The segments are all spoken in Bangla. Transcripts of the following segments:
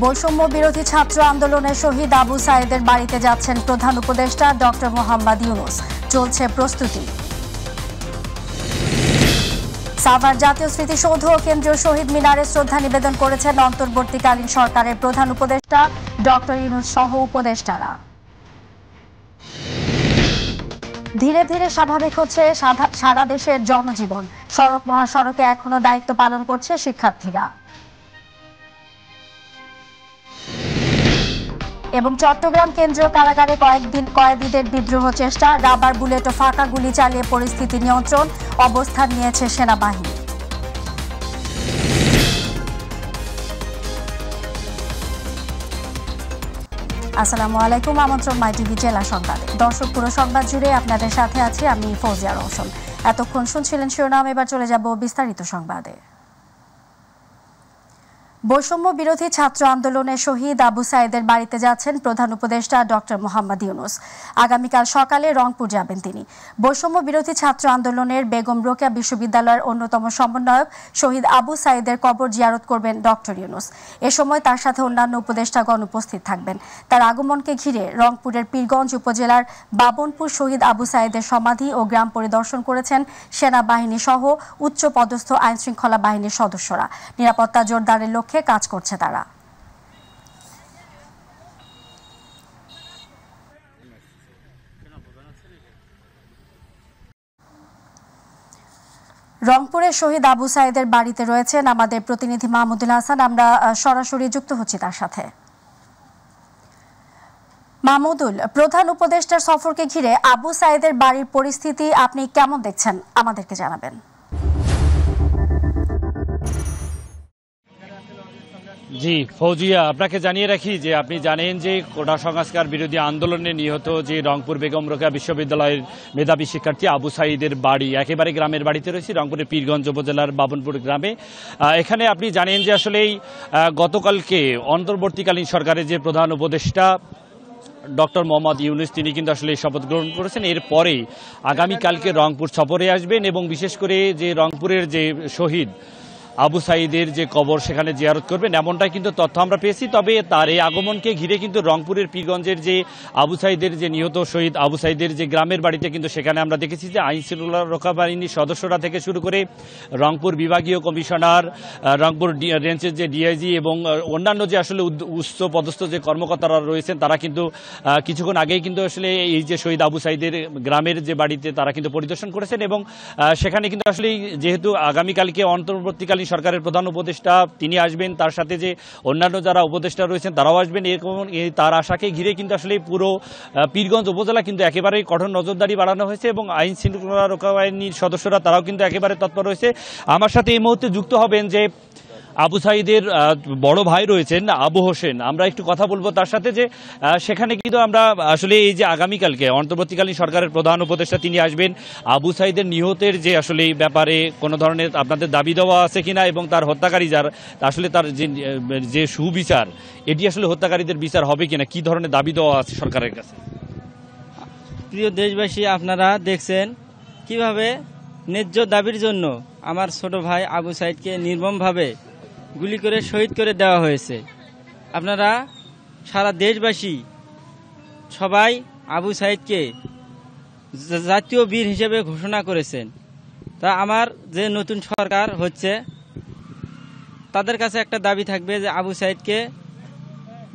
বৈষম্য বিরোধী ছাত্র আন্দোলনের শহীদ আবু সাঈদের বাড়িতে যাচ্ছেন প্রধান উপদেষ্টা ডক্টর মোহাম্মদ ইউনূস। চলছে প্রস্তুতি। সাভার জাতীয় স্মৃতিসৌধ ও কেন্দ্রীয় শহীদ মিনারে শ্রদ্ধা নিবেদন করেছেন অন্তর্বর্তীকালীন সরকারের প্রধান উপদেষ্টা ডক্টর ইউনূস সহ উপদেষ্টারা। ধীরে ধীরে স্বাভাবিক হচ্ছে সারা দেশের জনজীবন। সড়ক মহাসড়কে এখনো দায়িত্ব পালন করছে শিক্ষার্থীরা। এবং চট্টগ্রাম কেন্দ্রীয় কারাগারে কয়েদিদের বিদ্রোহ চেষ্টা, রাবার বুলেট ও ফাঁকা গুলি চালিয়ে পরিস্থিতি নিয়ন্ত্রণ, অবস্থান নিয়েছে সেনাবাহিনী। আসসালামু আলাইকুম, আমন্ত্রণ মাই টিভি জেলা সংবাদে। দর্শক, পুরো সংবাদ জুড়ে আপনাদের সাথে আছি আমি ফৌজিয়া রওশন। এতক্ষণ শুনছিলেন শিরোনাম, এবার চলে যাব বিস্তারিত সংবাদে। বৈষম্য বিরোধী ছাত্র আন্দোলনের শহীদ আবু সাঈদের বাড়িতে যাচ্ছেন প্রধান উপদেষ্টা ডক্টর মোহাম্মদ ইউনূস। আগামীকাল সকালে রংপুর যাবেন তিনি। বৈষম্য বিরোধী ছাত্র আন্দোলনের বেগম রোকেয়া বিশ্ববিদ্যালয়ের অন্যতম সমন্বয়ক শহীদ আবু সাঈদের কবর জিয়ারত করবেন ডক্টর ইউনূস। এ সময় তার সাথে অন্যান্য উপদেষ্টাগণ উপস্থিত থাকবেন। তার আগমনকে ঘিরে রংপুরের পীরগঞ্জ উপজেলার বাবনপুর শহীদ আবু সাঈদের সমাধি ও গ্রাম পরিদর্শন করেছেন সেনাবাহিনী সহ উচ্চ পদস্থ আইনশৃঙ্খলা বাহিনীর সদস্যরা। নিরাপত্তা জোরদারের লক্ষ্যে কাজ করছে তারা। রংপুরের শহীদ আবু সাঈদের বাড়িতে রয়েছেন আমাদের প্রতিনিধি মাহমুদুল হাসান। আমরা সরাসরি যুক্ত হচ্ছি তার সাথে। মাহমুদুল, প্রধান উপদেষ্টার সফরকে ঘিরে আবু সাঈদের বাড়ির পরিস্থিতি আপনি কেমন দেখছেন, আমাদেরকে জানাবেন। জি ফৌজিয়া, আপনাকে জানিয়ে রাখি যে আপনি জানেন যে কোটা সংস্কার বিরোধী আন্দোলনে নিহত যে রংপুর বেগম রোকেয়া বিশ্ববিদ্যালয়ের মেধাবী শিক্ষার্থী আবু সাঈদের বাড়ি একেবারে গ্রামের বাড়িতে রয়েছে, রংপুরের পীরগঞ্জ উপজেলার বাবনপুর গ্রামে। এখানে আপনি জানেন যে আসলেই গতকালকে অন্তর্বর্তীকালীন সরকারের যে প্রধান উপদেষ্টা ডক্টর মোহাম্মদ ইউনূস তিনি কিন্তু আসলে শপথ গ্রহণ করেছেন। এরপরে আগামীকালকে রংপুর সফরে আসবেন এবং বিশেষ করে যে রংপুরের যে শহীদ আবু সাঈদের যে কবর সেখানে জিয়ারত করবেন, এমনটাই কিন্তু তথ্য আমরা পেয়েছি। তবে তার এই আগমনকে ঘিরে কিন্তু রংপুরের পীরগঞ্জের যে আবু সাঈদের যে নিহত শহীদ আবু সাঈদের যে গ্রামের বাড়িতে কিন্তু সেখানে আমরা দেখেছি যে আইনশৃঙ্খলা রক্ষা বাহিনীর সদস্যরা থেকে শুরু করে রংপুর বিভাগীয় কমিশনার, রংপুর রেঞ্জের যে ডিআইজি এবং অন্যান্য যে আসলে উচ্চ পদস্থ যে কর্মকর্তারা রয়েছেন তারা কিন্তু কিছুক্ষণ আগেই কিন্তু আসলে এই যে শহীদ আবু সাঈদের গ্রামের যে বাড়িতে তারা কিন্তু পরিদর্শন করেছেন এবং সেখানে কিন্তু আসলে যেহেতু আগামীকালকে অন্তর্বর্তীকালীন সরকারের প্রধান উপদেষ্টা তিনি আসবেন, তার সাথে যে অন্যান্য যারা উপদেষ্টা রয়েছেন তারাও আসবেন, এরকম তার আশাকে ঘিরে কিন্তু আসলে পুরো পীরগঞ্জ উপজেলা কিন্তু একেবারে কঠোর নজরদারি বাড়ানো হয়েছে এবং আইন শৃঙ্খলা রক্ষা বাহিনীর সদস্যরা তারাও কিন্তু একেবারে তৎপর রয়েছে। আমার সাথে এই মুহূর্তে যুক্ত হবেন যে আবু সাঈদের বড় ভাই রয়েছেন আবু হোসেন, আমরা একটু কথা বলবো তার সাথে যে সেখানে কিন্তু আমরা আসলে এই যে আগামীকালকে অন্তর্বর্তীকালীন সরকারের প্রধান উপদেষ্টা তিনি আসবেন, আবু সাঈদের নিহতের যে আসলে এই ব্যাপারে কোনো ধরনের আপনাদের দাবি দেওয়া আছে কিনা এবং তার হত্যাকারী যার আসলে তার যে সুবিচার এটি আসলে হত্যাকারীদের বিচার হবে কিনা, কি ধরনের দাবি দেওয়া আছে সরকারের কাছে? প্রিয় দেশবাসী, আপনারা দেখছেন কিভাবে ন্যায্য দাবির জন্য আমার ছোট ভাই আবু সাঈদকে নির্মমভাবে গুলি করে শহীদ করে দেওয়া হয়েছে। আপনারা সারা দেশবাসী সবাই আবু সাঈদকে জাতীয় বীর হিসেবে ঘোষণা করেছেন। তা আমার যে নতুন সরকার হচ্ছে তাদের কাছে একটা দাবি থাকবে যে আবু সাঈদকে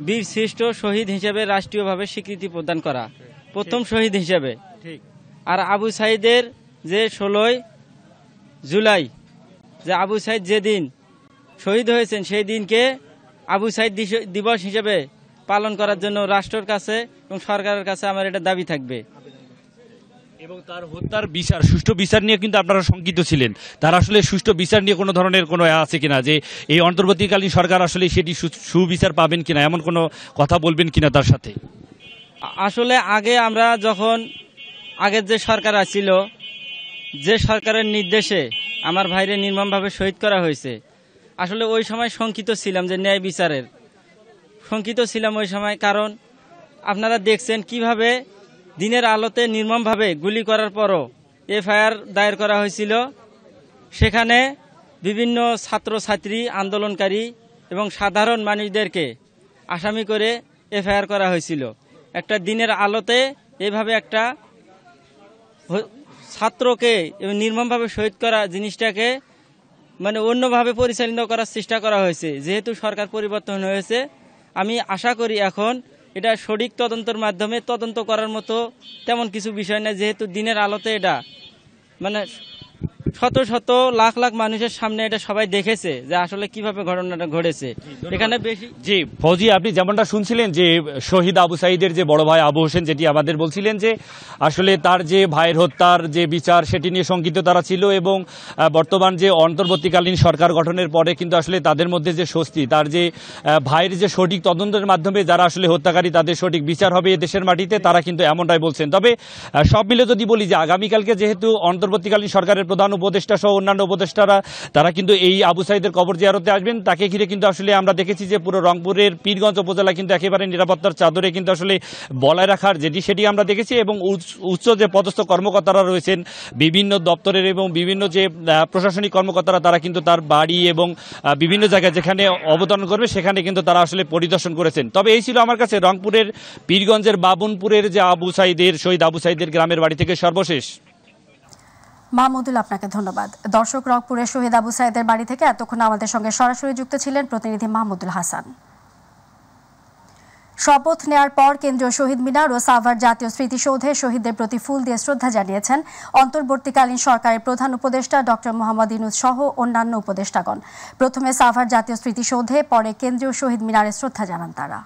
বীর শ্রেষ্ঠ শহীদ হিসেবে রাষ্ট্রীয়ভাবে স্বীকৃতি প্রদান করা, প্রথম শহীদ হিসেবে। আর আবু সাঈদের যে 16 জুলাই যে আবু সাঈদ যেদিন শহীদ হয়েছেন সেই দিনকে আবু সাঈদ দিবস হিসেবে পালন করার জন্য রাষ্ট্রের কাছে এবং সরকারের কাছে আমার এটা দাবি থাকবে। এবং তার হত্যার বিচার, সুষ্ঠু বিচার নিয়ে কিন্তু আপনারা শঙ্কিত ছিলেন, তার আসলে সুষ্ঠু বিচার নিয়ে কোনো ধরনের কোনো আছে কিনা, যে এই অন্তর্বর্তীকালীন সরকার আসলে সেটি সুবিচার পাবেন কিনা, এমন কোনো কথা বলবেন কিনা তার সাথে? আসলে আগে আমরা যখন আগের যে সরকার ছিল, যে সরকারের নির্দেশে আমার ভাইরে নির্মমভাবে শহীদ করা হয়েছে, আসলে ওই সময় শঙ্কিত ছিলাম যে ন্যায় বিচারের শঙ্কিত ছিলাম ওই সময়। কারণ আপনারা দেখছেন কিভাবে দিনের আলোতে নির্মমভাবে গুলি করার পরও এফআইআর দায়ের করা হয়েছিল। সেখানে বিভিন্ন ছাত্রছাত্রী, আন্দোলনকারী এবং সাধারণ মানুষদেরকে আসামি করে এফআইআর করা হয়েছিল। একটা দিনের আলোতে এইভাবে একটা ছাত্রকে নির্মমভাবে শহীদ করা জিনিসটাকে মানে অন্যভাবে পরিচালিত করার চেষ্টা করা হয়েছে। যেহেতু সরকার পরিবর্তন হয়েছে, আমি আশা করি এখন এটা সঠিক তদন্তের মাধ্যমে তদন্ত করার মতো তেমন কিছু বিষয় না। যেহেতু দিনের আলোতে এটা মানে শত শত লাখ লাখ মানুষের সামনে এটা সবাই দেখেছে যে আসলে কিভাবে ঘটনাটা ঘটেছে। এখানে বেশি জি ফৌজি, আপনি যেমনটা শুনছিলেন যে শহীদ আবু সাঈদের যে বড় ভাই আবু হোসেন যেটি আমাদের বলছিলেন যে আসলে তার যে ভাইয়ের হত্যার যে বিচার সেটি নিয়ে শঙ্কিত তারা ছিল, এবং বর্তমান যে অন্তর্বর্তীকালীন সরকার গঠনের পরে কিন্তু আসলে তাদের মধ্যে যে স্বস্তি, তার যে ভাইয়ের যে সঠিক তদন্তের মাধ্যমে যারা আসলে হত্যাকারী তাদের সঠিক বিচার হবে এ দেশের মাটিতে, তারা কিন্তু এমনটাই বলছেন। তবে সব মিলে যদি বলি যে আগামীকালকে যেহেতু অন্তর্বর্তীকালীন সরকারের প্রধান উপদেষ্টা সহ অন্যান্য উপদেষ্টারা তারা কিন্তু এই আবু সাঈদের কবর জিয়ারতে আসবেন, তাকে ঘিরে কিন্তু আসলে আমরা দেখেছি যে পুরো রংপুরের পীরগঞ্জ উপজেলা কিন্তু একেবারে নিরাপত্তার চাদরে কিন্তু আসলে বলায় রাখার সেটি আমরা দেখেছি। এবং উচ্চ যে পদস্থ কর্মকর্তারা রয়েছেন বিভিন্ন দপ্তরের এবং বিভিন্ন যে প্রশাসনিক কর্মকর্তারা, তারা কিন্তু তার বাড়ি এবং বিভিন্ন জায়গায় যেখানে অবতরণ করবে সেখানে কিন্তু তারা আসলে পরিদর্শন করেছেন। তবে এই ছিল আমার কাছে রংপুরের পীরগঞ্জের বাবুনপুরের যে আবু সাঈদের শহীদ আবু সাঈদের গ্রামের বাড়ি থেকে সর্বশেষ। মাহমুদুল, আপনাকে ধন্যবাদ। দর্শক, রংপুরের শহীদ আবু সাঈদের বাড়ি থেকে এতক্ষণ আমাদের সঙ্গে সরাসরি যুক্ত ছিলেন প্রতিনিধি মাহমুদুল হাসান। শপথ নেয়ার পর কেন্দ্রীয় শহীদ মিনার ও সাভার জাতীয় স্মৃতিসৌধে শহীদদের প্রতি ফুল দিয়ে শ্রদ্ধা জানিয়েছেন অন্তর্বর্তীকালীন সরকারের প্রধান উপদেষ্টা ডক্টর মোহাম্মদ ইউনূস সহ অন্যান্য উপদেষ্টাগণ। প্রথমে সাভার জাতীয় স্মৃতিসৌধে, পরে কেন্দ্রীয় শহীদ মিনারে শ্রদ্ধা জানান তারা।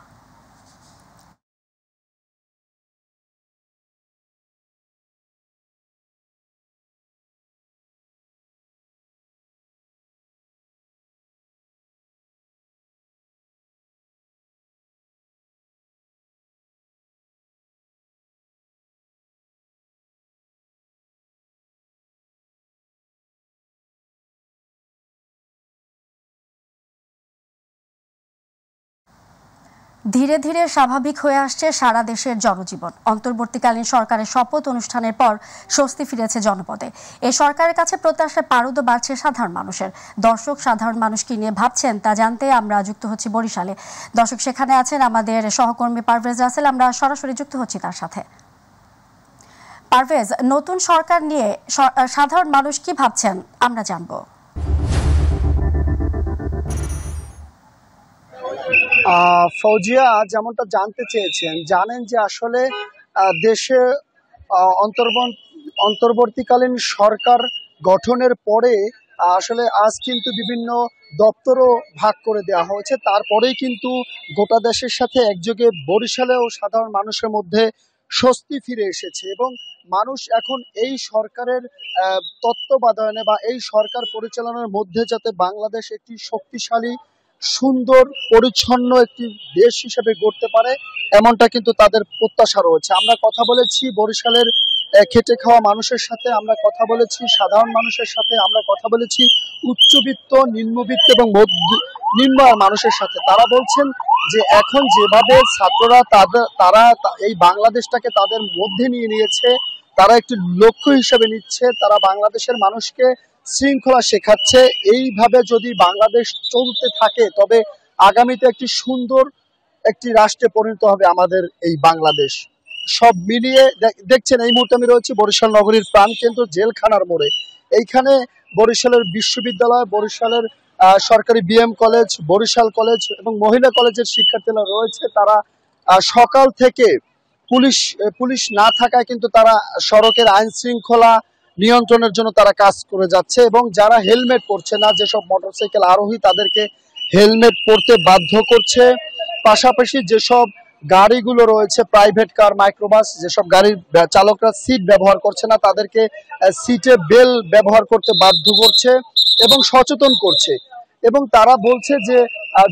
ধীরে ধীরে স্বাভাবিক হয়ে আসছে সারা দেশের জনজীবন। অন্তর্বর্তীকালীন সরকারের শপথ অনুষ্ঠানের পর স্বস্তি ফিরেছে জনপদে। এই সরকারের কাছে প্রত্যাশার পারদও বাড়ছে সাধারণ মানুষের। দর্শক, সাধারণ মানুষ কি নিয়ে ভাবছেন তা জানতে আমরা যুক্ত হচ্ছি বরিশালে। দর্শক, সেখানে আছেন আমাদের সহকর্মী পারভেজ রাসেল, আমরা সরাসরি যুক্ত হচ্ছি তার সাথে। পারভেজ, নতুন সরকার নিয়ে সাধারণ মানুষ কি ভাবছেন আমরা জানবো। ফৌজিয়া, যেমনটা জানতে চেয়েছেন, জানেন যে আসলে দেশে অন্তর্বর্তীকালীন সরকার গঠনের পরে আসলে আজ কিন্তু বিভিন্ন দপ্তরও ভাগ করে দেওয়া হয়েছে। তারপরেই কিন্তু গোটা দেশের সাথে একযোগে বরিশালেও সাধারণ মানুষের মধ্যে স্বস্তি ফিরে এসেছে, এবং মানুষ এখন এই সরকারের তত্ত্বাবধানে বা এই সরকার পরিচালনার মধ্যে যাতে বাংলাদেশ একটি শক্তিশালী, সুন্দর, পরিচ্ছন্ন একটি দেশ হিসেবে গড়তে পারে, এমনটা কিন্তু তাদের প্রত্যাশা রয়েছে। আমরা কথা বলেছি বরিশালের খেটে খাওয়া মানুষের সাথে, আমরা কথা বলেছি সাধারণ মানুষের সাথে, আমরা কথা বলেছি উচ্চবিত্ত, নিম্নবিত্ত এবং নিম্ন মানুষের সাথে। তারা বলছেন যে এখন যেভাবে ছাত্ররা তারা এই বাংলাদেশটাকে তাদের মধ্যে নিয়ে নিয়েছে, তারা একটি লক্ষ্য হিসেবে নিচ্ছে, তারা বাংলাদেশের মানুষকে শৃঙ্খলা শেখাচ্ছে। এইভাবে যদি বাংলাদেশ চলতে থাকে তবে আগামীতে একটি সুন্দর একটি রাষ্ট্রে পরিণত হবে আমাদের এই বাংলাদেশ। সব মিলিয়ে দেখছেন এই মুহূর্তে আমি রয়েছি বরিশাল নগরীর প্রাণকেন্দ্র জেলখানার মোড়ে। এইখানে বরিশালের বিশ্ববিদ্যালয়, বরিশালের সরকারি বিএম কলেজ, বরিশাল কলেজ এবং মহিলা কলেজের শিক্ষার্থীরা রয়েছে। তারা সকাল থেকে পুলিশ না থাকায় কিন্তু তারা সড়কের আইন শৃঙ্খলা নিয়ন্ত্রণের জন্য তারা কাজ করে যাচ্ছে, এবং যারা হেলমেট পরছে না, যেসব মোটরসাইকেল আরোহী তাদেরকে হেলমেট পরতে বাধ্য করছে। পাশাপাশি যেসব গাড়িগুলো রয়েছে, প্রাইভেট কার, মাইক্রোবাস, যেসব গাড়ির চালকরা সিট ব্যবহার করছে না তাদেরকে সিটে বেল ব্যবহার করতে বাধ্য করছে এবং সচেতন করছে। এবং তারা বলছে যে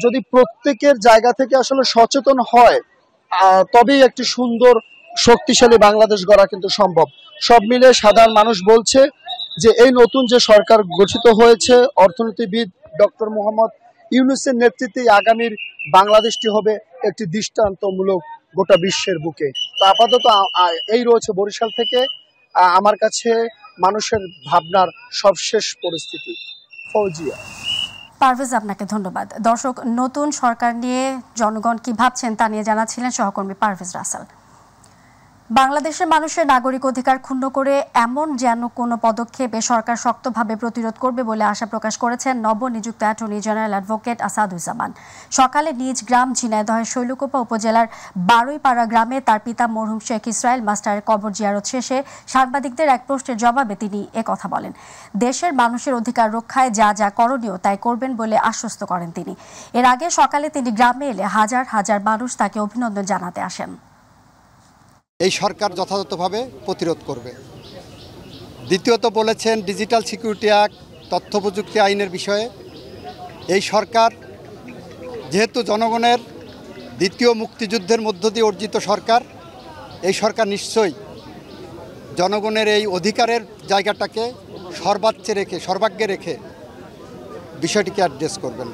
যদি প্রত্যেকের জায়গা থেকে আসলে সচেতন হয় তবেই একটি সুন্দর, শক্তিশালী বাংলাদেশ গড়া কিন্তু সম্ভব। সব মিলে সাধারণ মানুষ বলছে যে এই নতুন যে সরকার গঠিত হয়েছে, অর্থনীতিবিদ ডক্টর মোহাম্মদ ইউনূসের নেতৃত্বে আগামীর বাংলাদেশটি হবে একটি দৃষ্টান্তমূলক গোটা বিশ্বের বুকে। তো আপাতত এই রয়েছে বরিশাল থেকে আমার কাছে মানুষের ভাবনার সবশেষ পরিস্থিতি। ফৌজিয়া। পারভেজ, আপনাকে ধন্যবাদ। দর্শক, নতুন সরকার নিয়ে জনগণ কি ভাবছেন তা নিয়ে জানাচ্ছিলেন সহকর্মী পারভেজ রাসেল। বাংলাদেশের মানুষের নাগরিক অধিকার ক্ষুণ্ণ করে এমন যেন কোনো পদক্ষেপে সরকার শক্তভাবে প্রতিরোধ করবে বলে আশা প্রকাশ করেছেন নবনিযুক্ত অ্যাটর্নি জেনারেল অ্যাডভোকেট আসাদুজ্জামান। সকালে নিজ গ্রাম ঝিনাইদহের শৈলকুপা উপজেলার বারুইপাড়া গ্রামে তার পিতা মরহুম শেখ ইসরায়েল মাস্টারের কবর জিয়ারত শেষে সাংবাদিকদের এক প্রশ্নের জবাবে তিনি একথা বলেন। দেশের মানুষের অধিকার রক্ষায় যা যা করণীয় তাই করবেন বলে আশ্বস্ত করেন তিনি। এর আগে সকালে তিনি গ্রামে এলে হাজার হাজার মানুষ তাকে অভিনন্দন জানাতে আসেন। এই সরকার যথাযথভাবে প্রতিরোধ করবে। দ্বিতীয়ত বলেছেন ডিজিটাল সিকিউরিটি অ্যাক্ট, তথ্য প্রযুক্তি আইনের বিষয়ে এই সরকার যেহেতু জনগণের দ্বিতীয় মুক্তিযুদ্ধের মধ্য দিয়ে অর্জিত সরকার, এই সরকার নিশ্চয়ই জনগণের এই অধিকারের জায়গাটাকে সর্বাগ্যে রেখে বিষয়টিকে অ্যাড্রেস করবেন।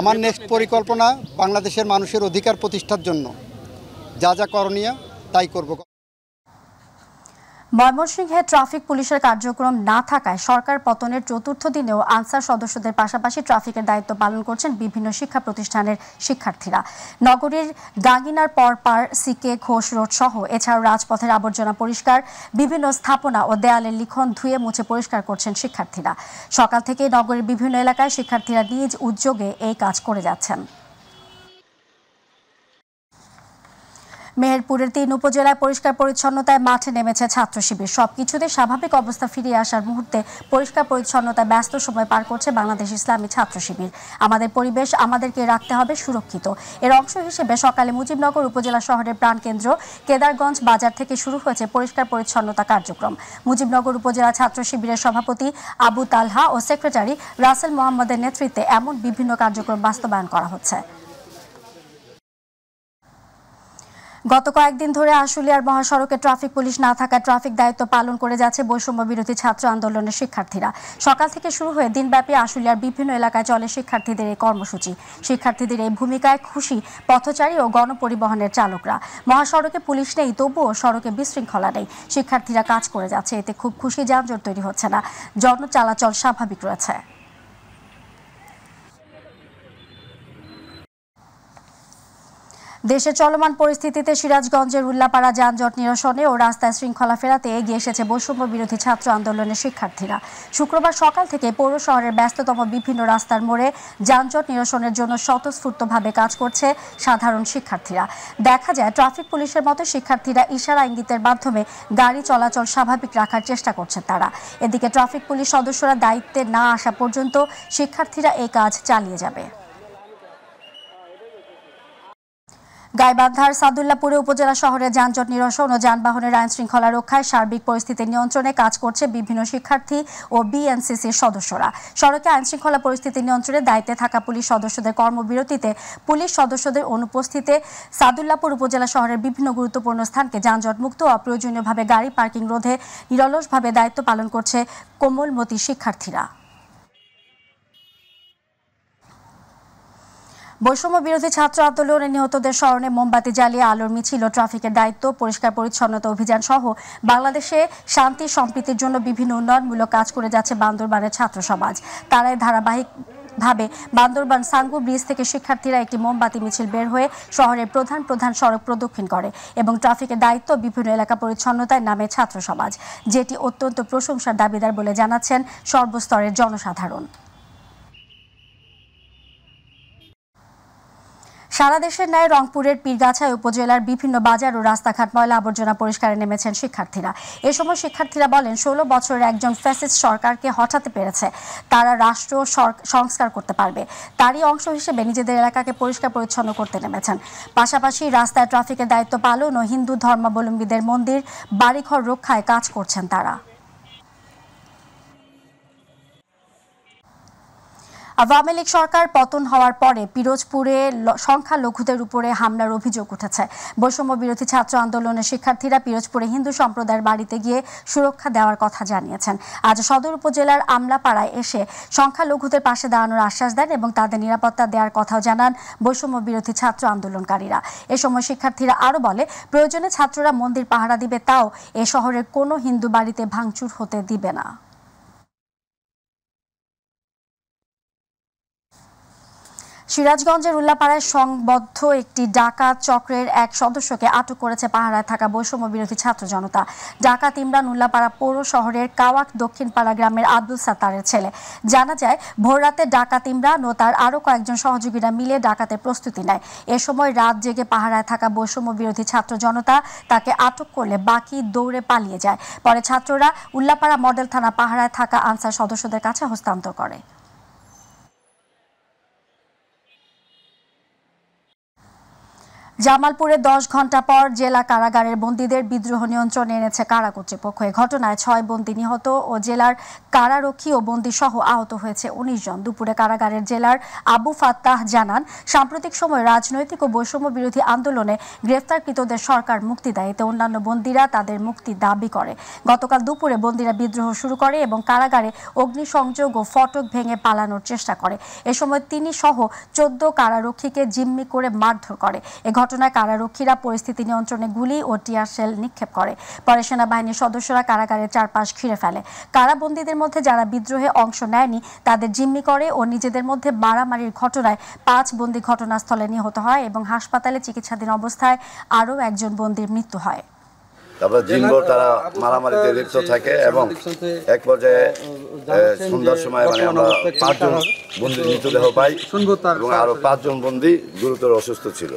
আমার নেক্সট পরিকল্পনা বাংলাদেশের মানুষের অধিকার প্রতিষ্ঠার জন্য যা যা করণীয় তাই করব। ময়মনসিংহে ট্রাফিক পুলিশের কার্যক্রম না থাকায় সরকার পতনের চতুর্থ দিনেও আনসার সদস্যদের পাশাপাশি ট্রাফিকের দায়িত্ব পালন করছেন বিভিন্ন শিক্ষা প্রতিষ্ঠানের শিক্ষার্থীরা। নগরীর গাঙ্গিনার পরপার, সিকে ঘোষ রোড সহ এছাড়াও রাজপথের আবর্জনা পরিষ্কার, বিভিন্ন স্থাপনা ও দেয়ালের লিখন ধুয়ে মুছে পরিষ্কার করছেন শিক্ষার্থীরা। সকাল থেকে নগরীর বিভিন্ন এলাকায় শিক্ষার্থীরা নিজ উদ্যোগে এই কাজ করে যাচ্ছেন। মেহেরপুরের ৩ উপজেলায় পরিষ্কার পরিচ্ছন্নতায় মাঠে নেমেছে ছাত্র শিবির। সবকিছুতে স্বাভাবিক অবস্থা ফিরিয়ে আসার মুহূর্তে পরিষ্কার পরিচ্ছন্নতায় ব্যস্ত সময় পার করছে বাংলাদেশ ইসলামী ছাত্র শিবির। আমাদের পরিবেশ আমাদেরকে রাখতে হবে সুরক্ষিত। এর অংশ হিসেবে সকালে মুজিবনগর উপজেলা শহরের প্রাণকেন্দ্র কেদারগঞ্জ বাজার থেকে শুরু হয়েছে পরিষ্কার পরিচ্ছন্নতা কার্যক্রম। মুজিবনগর উপজেলা ছাত্র শিবিরের সভাপতি আবু তালহা ও সেক্রেটারি রাসেল মোহাম্মদের নেতৃত্বে এমন বিভিন্ন কার্যক্রম বাস্তবায়ন করা হচ্ছে। গত কয়েকদিন ধরে আশুলিয়ার মহাসড়কে ট্রাফিক পুলিশ না থাকায় ট্রাফিক দায়িত্ব পালন করে যাচ্ছে বৈষম্য বিরোধী ছাত্র আন্দোলনের শিক্ষার্থীরা। সকাল থেকে শুরু হয়ে দিনব্যাপী আশুলিয়ার বিভিন্ন এলাকায় চলে শিক্ষার্থীদের এই কর্মসূচি। শিক্ষার্থীদের এই ভূমিকায় খুশি পথচারী ও গণপরিবহনের চালকরা। মহাসড়কে পুলিশ নেই, তবুও সড়কে বিশৃঙ্খলা নেই। শিক্ষার্থীরা কাজ করে যাচ্ছে, এতে খুব খুশি। যানজট তৈরি হচ্ছে না, জন চলাচল স্বাভাবিক রয়েছে। দেশের চলমান পরিস্থিতিতে সিরাজগঞ্জের উল্লাপাড়া যানজট নিরসনে ও রাস্তায় শৃঙ্খলা ফেরাতে এগিয়ে এসেছে বৈষম্য বিরোধী ছাত্র আন্দোলনের শিক্ষার্থীরা। শুক্রবার সকাল থেকে পৌর শহরের ব্যস্ততম বিভিন্ন রাস্তার মোড়ে যানজট নিরসনের জন্য স্বতঃস্ফূর্তভাবে কাজ করছে সাধারণ শিক্ষার্থীরা। দেখা যায় ট্রাফিক পুলিশের মতো শিক্ষার্থীরা ইশারা ইঙ্গিতের মাধ্যমে গাড়ি চলাচল স্বাভাবিক রাখার চেষ্টা করছেন তারা। এদিকে ট্রাফিক পুলিশ সদস্যরা দায়িত্বে না আসা পর্যন্ত শিক্ষার্থীরা এই কাজ চালিয়ে যাবে। গাইবান্ধার সাদুল্লাপুরে উপজেলা শহরে যানজট নিরসন ও যানবাহনের আইন শৃঙ্খলা রক্ষায় সার্বিক পরিস্থিতি নিয়ন্ত্রণে কাজ করছে বিভিন্ন শিক্ষার্থী ও বিএনসিসির সদস্যরা। সড়কে আইন শৃঙ্খলা পরিস্থিতি নিয়ন্ত্রণে দায়িত্বে থাকা পুলিশ সদস্যদের কর্মবিরতিতে পুলিশ সদস্যদের অনুপস্থিতিতে সাদুল্লাপুর উপজেলা শহরের বিভিন্ন গুরুত্বপূর্ণ স্থানকে যানজট মুক্ত ও অপ্রয়োজনীয়ভাবে গাড়ি পার্কিং রোধে নিরলসভাবে দায়িত্ব পালন করছে কোমলমতি শিক্ষার্থীরা। বৈষম্য বিরোধী ছাত্র আন্দোলনে নিহতদের স্মরণে মোমবাতি জ্বালিয়ে আলোর মিছিল ও ট্রাফিকের দায়িত্ব, পরিষ্কার পরিচ্ছন্নতা অভিযান সহ বাংলাদেশে শান্তি সম্প্রীতির জন্য বিভিন্ন উন্নয়নমূলক কাজ করে যাচ্ছে বান্দরবানের ছাত্র সমাজ। তারাই ধারাবাহিকভাবে বান্দরবান সাঙ্গু ব্রিজ থেকে শিক্ষার্থীরা একটি মোমবাতি মিছিল বের হয়ে শহরের প্রধান প্রধান সড়ক প্রদক্ষিণ করে এবং ট্রাফিকের দায়িত্ব বিভিন্ন এলাকা পরিচ্ছন্নতায় নামে ছাত্র সমাজ, যেটি অত্যন্ত প্রশংসার দাবিদার বলে জানাচ্ছেন সর্বস্তরের জনসাধারণ। সারা দেশের ন্যায় রংপুরের পীরগাছায় উপজেলার বিভিন্ন বাজার ও রাস্তাঘাট ময়লা আবর্জনা পরিষ্কারে নেমেছেন শিক্ষার্থীরা। এ সময় শিক্ষার্থীরা বলেন, 16 বছরের একজন ফ্যাসিস্ট সরকারকে হটাতে পেরেছে, তারা রাষ্ট্র সংস্কার করতে পারবে। তারই অংশ হিসেবে নিজেদের এলাকাকে পরিষ্কার পরিচ্ছন্ন করতে নেমেছেন। পাশাপাশি রাস্তায় ট্রাফিকের দায়িত্ব পালন ও হিন্দু ধর্মাবলম্বীদের মন্দির বাড়িঘর রক্ষায় কাজ করছেন তারা। আওয়ামী লীগ সরকার পতন হওয়ার পরে পিরোজপুরে সংখ্যালঘুদের উপরে হামলার অভিযোগ উঠেছে। বৈষম্য বিরোধী ছাত্র আন্দোলনের শিক্ষার্থীরা পিরোজপুরে হিন্দু সম্প্রদায়ের বাড়িতে গিয়ে সুরক্ষা দেওয়ার কথা জানিয়েছেন। আজ সদর উপজেলার আমলাপাড়ায় এসে সংখ্যালঘুদের পাশে দাঁড়ানোর আশ্বাস দেন এবং তাদের নিরাপত্তা দেওয়ার কথাও জানান বৈষম্য বিরোধী ছাত্র আন্দোলনকারীরা। এ সময় শিক্ষার্থীরা আরও বলে, প্রয়োজনে ছাত্ররা মন্দির পাহারা দিবে, তাও এ শহরের কোনো হিন্দু বাড়িতে ভাঙচুর হতে দিবে না। সিরাজগঞ্জের উল্লাপাড়ায় সংবদ্ধ একটি ডাকাত চক্রের এক সদস্যকে আটক করেছে পাহারায় থাকা বৈষম্য বিরোধী ছাত্র জনতা। ডাকাত ইমরান উল্লাপাড়া পৌর শহরের কাওয়াক দক্ষিণপাড়া গ্রামের আব্দুল সাত্তারের ছেলে। জানা যায়, ভোররাতে ডাকাত ইমরান ও তার আরও কয়েকজন সহযোগীরা মিলে ডাকাতের প্রস্তুতি নেয়। এ সময় রাত জেগে পাহারায় থাকা বৈষম্য বিরোধী ছাত্র জনতা তাকে আটক করলে বাকি দৌড়ে পালিয়ে যায়। পরে ছাত্ররা উল্লাপাড়া মডেল থানা পাহারায় থাকা আনসার সদস্যদের কাছে হস্তান্তর করে। জামালপুরে 10 ঘণ্টা পর জেলা কারাগারের বন্দীদের বিদ্রোহ নিয়ন্ত্রণে এনেছে কারা কর্তৃপক্ষ। এ ঘটনায় 6 বন্দী নিহত ও জেলার কারারক্ষী ও বন্দী সহ আহত হয়েছে 19 জন। দুপুরে কারাগারের জেলার আবু ফাত্তাহ জানান, সাম্প্রতিক সময়ে রাজনৈতিক ও বৈষম্য বিরোধী আন্দোলনে গ্রেফতারকৃতদের সরকার মুক্তি দেয়, এতে অন্যান্য বন্দীরা তাদের মুক্তি দাবি করে। গতকাল দুপুরে বন্দীরা বিদ্রোহ শুরু করে এবং কারাগারে অগ্নিসংযোগ ও ফটক ভেঙে পালানোর চেষ্টা করে। এ সময় তিনি সহ 14 কারারক্ষীকে জিম্মি করে মারধর করে। ঘটনায় কারারক্ষীরা পরিস্থিতি নিয়ন্ত্রণে গুলি ও টিয়ার শেল নিক্ষেপ করে। পরে সেনাবাহিনীর সদস্যরা কারাগারের চারপাশ ঘিরে ফেলে। কারাবন্দীদের মধ্যে যারা বিদ্রোহে অংশ নেয়নি তাদের জিম্মি করে ও নিজেদের মধ্যে মারামারির ঘটনায় 5 বন্দী ঘটনাস্থলে নিহত হয় এবং হাসপাতালে চিকিৎসাধীন অবস্থায় আরও একজন বন্দীর মৃত্যু হয়। তারপর দিনভর তারা মারামারিতে লিপ্ত থাকে এবং এক পর্যায়ে সন্ধ্যার সময় মানে আমরা 5 জন বন্দীর মৃতদেহ পাই এবং আরো 5 জন বন্দী গুরুতর অসুস্থ ছিল।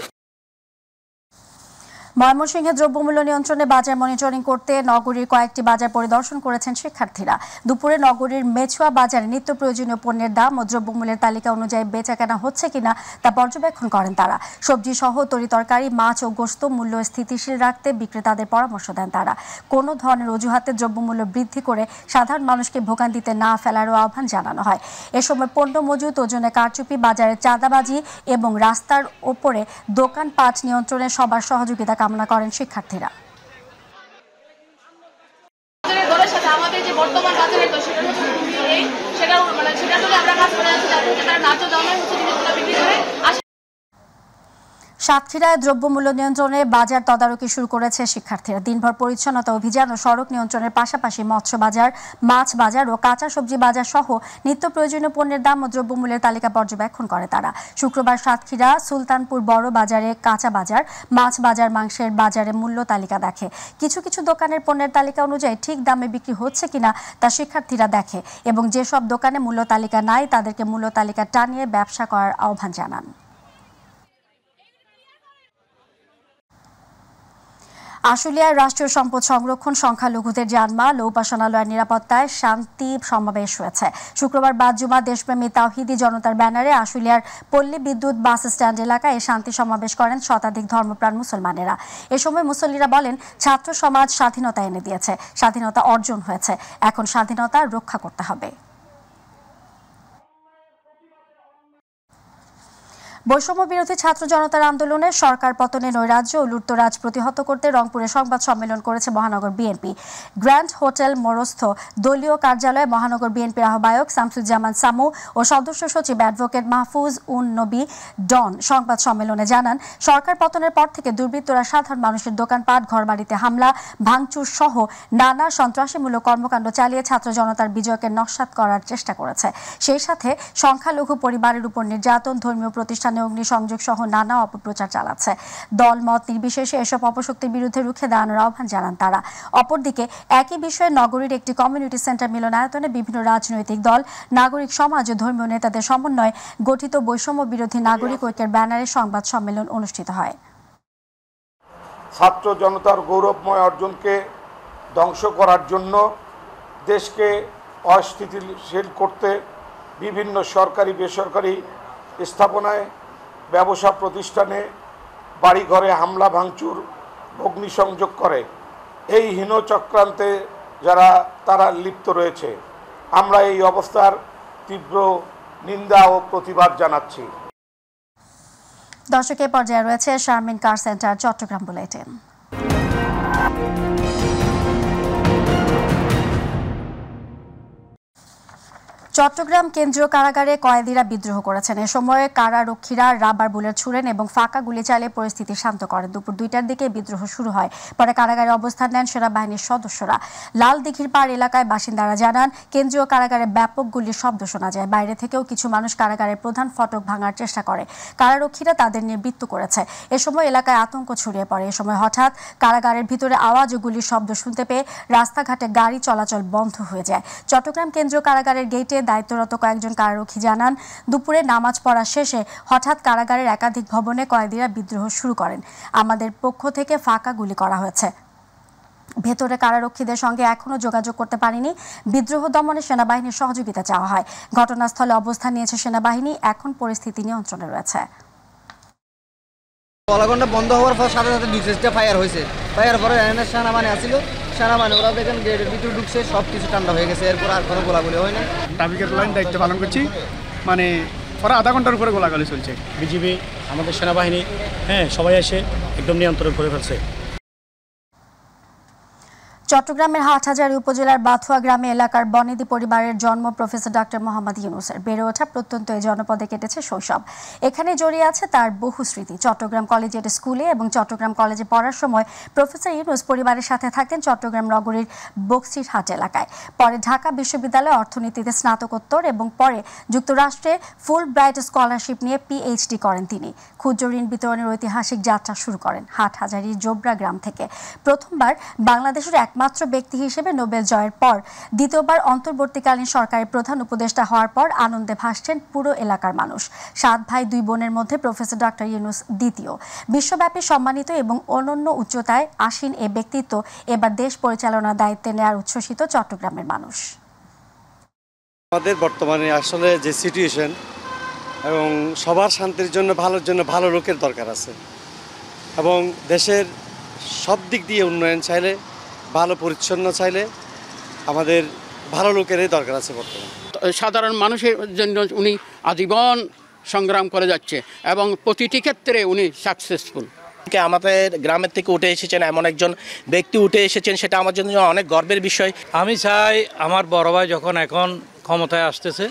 ময়মনসিংহে দ্রব্যমূল্য নিয়ন্ত্রণে বাজার মনিটরিং করতে নগরীর কয়েকটি বাজার পরিদর্শন করেছেন শিক্ষার্থীরা। দুপুরে নগরীর মেছুয়া বাজারে নিত্য প্রয়োজনীয় পণ্যের দাম ও দ্রব্যমূল্যের তালিকা অনুযায়ী বেচাকেনা হচ্ছে কিনা তা পর্যবেক্ষণ করেন তারা। সবজি সহ তরিতরকারি, মাছ ও গোশত মূল্য স্থিতিশীল রাখতে বিক্রেতাদের পরামর্শ দেন তারা। কোনো ধরনের অজুহাতে দ্রব্যমূল্য বৃদ্ধি করে সাধারণ মানুষকে ভোগান্তিতে না ফেলারও আহ্বান জানানো হয়। এ সময় পণ্য মজুত, ওজনে কারচুপি, বাজারের চাঁদাবাজি এবং রাস্তার ওপরে দোকানপাট নিয়ন্ত্রণে সবার সহযোগিতা কামনা করেন শিক্ষার্থীরা। আমাদের যে বর্তমান বাজারের সেটা আমরা কাজ করে আছি, তারা ন্যায্য দামে জিনিসগুলো বিক্রি করে। সাতক্ষীরায় দ্রব্যমূল্য নিয়ন্ত্রণে বাজার তদারকি শুরু করেছে শিক্ষার্থীরা। দিনভর পরিচ্ছন্নতা অভিযান ও সড়ক নিয়ন্ত্রণের পাশাপাশি মৎস্য বাজার, মাছ বাজার ও কাঁচা সবজি বাজার সহ নিত্য প্রয়োজনীয় পণ্যের দাম ও দ্রব্যমূল্যের তালিকা পর্যবেক্ষণ করে তারা। শুক্রবার সাতক্ষীরা সুলতানপুর বড় বাজারে কাঁচা বাজার, মাছ বাজার, মাংসের বাজারে মূল্য তালিকা দেখে। কিছু কিছু দোকানের পণ্যের তালিকা অনুযায়ী ঠিক দামে বিক্রি হচ্ছে কিনা তা শিক্ষার্থীরা দেখে এবং যেসব দোকানে মূল্য তালিকা নাই তাদেরকে মূল্য তালিকা টানিয়ে ব্যবসা করার আহ্বান জানান। আশুলিয়ার রাষ্ট্রীয় সম্পদ সংরক্ষণ, সংখ্যালঘুদের জানমাল ও উপাসনালয়ের নিরাপত্তায় শান্তি সমাবেশ হয়েছে। শুক্রবার বাদ জুমা দেশপ্রেমী তাওহিদি জনতার ব্যানারে আশুলিয়ার পল্লী বিদ্যুৎ বাস স্ট্যান্ড এলাকায় শান্তি সমাবেশ করেন শতাধিক ধর্মপ্রাণ মুসলমানেরা। এ সময় মুসল্লিরা বলেন, ছাত্র সমাজ স্বাধীনতা এনে দিয়েছে, স্বাধীনতা অর্জন হয়েছে, এখন স্বাধীনতা রক্ষা করতে হবে। বৈষম্য বিরোধী ছাত্র জনতার আন্দোলনে সরকার পতনে নৈরাজ্য ও লুটতরাজ প্রতিহত করতে রংপুরে সংবাদ সম্মেলন করেছে মহানগর বিএনপি। গ্র্যান্ড হোটেল মোরস্থ দলীয় কার্যালয়ে মহানগর বিএনপির আহ্বায়ক শামসুজ্জামান সামু ও সদস্য সচিব অ্যাডভোকেট মাহফুজ উন নবী ডন সংবাদ সম্মেলনে জানান, সরকার পতনের পর থেকে দুর্বৃত্তরা সাধারণ মানুষের দোকানপাট, ঘরবাড়িতে হামলা, ভাঙচুর সহ নানা সন্ত্রাসীমূলক কর্মকাণ্ড চালিয়ে ছাত্র জনতার বিজয়কে নস্যাৎ করার চেষ্টা করেছে। সেই সাথে সংখ্যালঘু পরিবারের উপর নির্যাতন, ধর্মীয় প্রতিষ্ঠান অগ্নিসংযোগ সহ নানা অপপ্রচার চালাচ্ছে। দল মত নির্বিশেষে এসব অপশক্তির বিরুদ্ধে রুখে দাঁড়ানোর আহ্বান জানান তারা। অপরদিকে একই বিষয়ে নগরীর একটি কমিউনিটি সেন্টার মিলনায়তনে বিভিন্ন রাজনৈতিক দল, নাগরিক সমাজ ও ধর্মীয় নেতাদের সমন্বয়ে গঠিত বৈষম্য বিরোধী নাগরিক ঐক্যের ব্যানারে সংবাদ সম্মেলন অনুষ্ঠিত হয়। ছাত্র জনতার গৌরবময় অর্জনকে ধ্বংস করার জন্য দেশকে অস্থিতিশীল করতে বিভিন্ন সরকারি বেসরকারি স্থাপনায়, ব্যবসা প্রতিষ্ঠানে, বাড়িঘরে হামলা, ভাঙচুর, অগ্নিসংযোগ করে এই হীন চক্রান্তে তারা লিপ্ত রয়েছে। আমরা এই অবস্থার তীব্র নিন্দা ও প্রতিবাদ জানাচ্ছি। দর্শকের পর্যায়ে রয়েছে শারমিন কার সেন্টার চট্টগ্রাম বুলেটিন। চট্টগ্রাম কেন্দ্রীয় কারাগারে কয়েদিরা বিদ্রোহ করেছেন। এ সময় কারারক্ষীরা রাবার বুলেট ছুড়েন এবং ফাঁকা গুলি চালিয়ে পরিস্থিতি শান্ত করেন। দুপুর 2টার দিকে বিদ্রোহ শুরু হয়। পরে কারাগারে অবস্থান নেন সেনাবাহিনীর সদস্যরা। লাল দিঘির পাড় এলাকায় বাসিন্দারা জানান, কেন্দ্রীয় কারাগারে ব্যাপক গুলির শব্দ শোনা যায়। বাইরে থেকেও কিছু মানুষ কারাগারের প্রধান ফটক ভাঙার চেষ্টা করে। কারারক্ষীরা তাদের নিয়ে মৃত্যু করেছে। এ সময় এলাকায় আতঙ্ক ছড়িয়ে পড়ে। এ সময় হঠাৎ কারাগারের ভিতরে আওয়াজ ও গুলির শব্দ শুনতে পেয়ে রাস্তাঘাটে গাড়ি চলাচল বন্ধ হয়ে যায়। চট্টগ্রাম কেন্দ্রীয় কারাগারের গেটে দায়িত্বরত কয়েকজন কারারক্ষী জানান, দুপুরে নামাজ পড়া শেষে হঠাৎ কারাগারের একাধিক ভবনে কয়েদিরা বিদ্রোহ শুরু করেন। আমাদের পক্ষ থেকে ফাঁকা গুলি করা হয়েছে। ভেতরে কারারক্ষীদের সঙ্গে এখনো যোগাযোগ করতে পারেনি। বিদ্রোহ দমনে সেনাবাহিনীর সহযোগিতা চাওয়া হয়। ঘটনাস্থলে অবস্থান নিয়েছে সেনাবাহিনী। এখন পরিস্থিতি নিয়ন্ত্রণে রয়েছে। কলাগন্ডা বন্ধ হওয়ার পর সাথে সাথে দুইটা ফায়ার হয়েছে। ফায়ার পরে সেনাবাহিনী আসছিল, সেনাবাহিনী ওরা দেখেন গেটের ভিতরে ঢুকছে, সব কিছু ঠান্ডা হয়ে গেছে। এরপর আর কোনো গোলাগুলি হয় না। ট্রাফিকের লাইন দায়িত্ব পালন করছি, মানে পরে আধা ঘন্টার উপরে গোলাগুলি চলছে। বিজিবি, আমাদের সেনাবাহিনী, সবাই এসে একদম নিয়ন্ত্রণ করে ফেলছে। চট্টগ্রামের হাটহাজারী উপজেলার বাথুয়া গ্রামে এলাকার বনেদি পরিবারের জন্ম প্রফেসর ডক্টর মোহাম্মদ ইউনুসের। বেড়ে ওঠা প্রত্যন্ত এই জনপদে কেটেছে শৈশব। এখানে জড়িয়ে আছে তার বহু স্মৃতি। চট্টগ্রাম কলেজিয়েট স্কুলে এবং চট্টগ্রাম কলেজে পড়ার সময় প্রফেসর ইউনুস পরিবারের সাথে থাকতেন চট্টগ্রাম নগরীর বক্সিরহাট এলাকায়। পরে ঢাকা বিশ্ববিদ্যালয়ে অর্থনীতিতে স্নাতকোত্তর এবং পরে যুক্তরাষ্ট্রে ফুল ব্রাইট স্কলারশিপ নিয়ে পিএইচডি করেন তিনি। ক্ষুদ্র ঋণ বিতরণের ঐতিহাসিক যাত্রা শুরু করেন হাটহাজারীর জোবরা গ্রাম থেকে। প্রথমবার বাংলাদেশের একমাত্র ব্যক্তি হিসেবে নোবেল জয়ের পর দ্বিতীয়বার অন্তর্বর্তীকালীন সরকারের প্রধান উপদেষ্টা হওয়ার পর আনন্দে ভাসছেন পুরো এলাকার মানুষ। 7 ভাই 2 বোনের মধ্যে প্রফেসর ডক্টর ইউনুস দ্বিতীয়। বিশ্বব্যাপী সম্মানিত এবং অনন্য উচ্চতায় আসীন এ ব্যক্তিত্ব এবার দেশ পরিচালনার দায়িত্বে নেওয়ার উচ্ছ্বসিত চট্টগ্রামের মানুষ। আমাদের বর্তমানে আসলে যে সিচুয়েশন এবং সবার শান্তির জন্য ভালো লোকের দরকার আছে এবং দেশের সব দিক দিয়ে উন্নয়ন চাইলে, ভালো পরিচ্ছন্ন চাইলে আমাদের ভালো লোকেরই দরকার আছে বর্তমানে। সাধারণ মানুষের জন্য উনি আজীবন সংগ্রাম করে যাচ্ছে এবং প্রতিটি ক্ষেত্রে উনি সাকসেসফুল। আমাদের গ্রামের থেকে উঠে এসেছেন এমন একজন ব্যক্তি উঠে এসেছেন, সেটা আমার জন্য অনেক গর্বের বিষয়। আমি চাই আমার বড় ভাই যখন এখন ক্ষমতায় আসতেছে,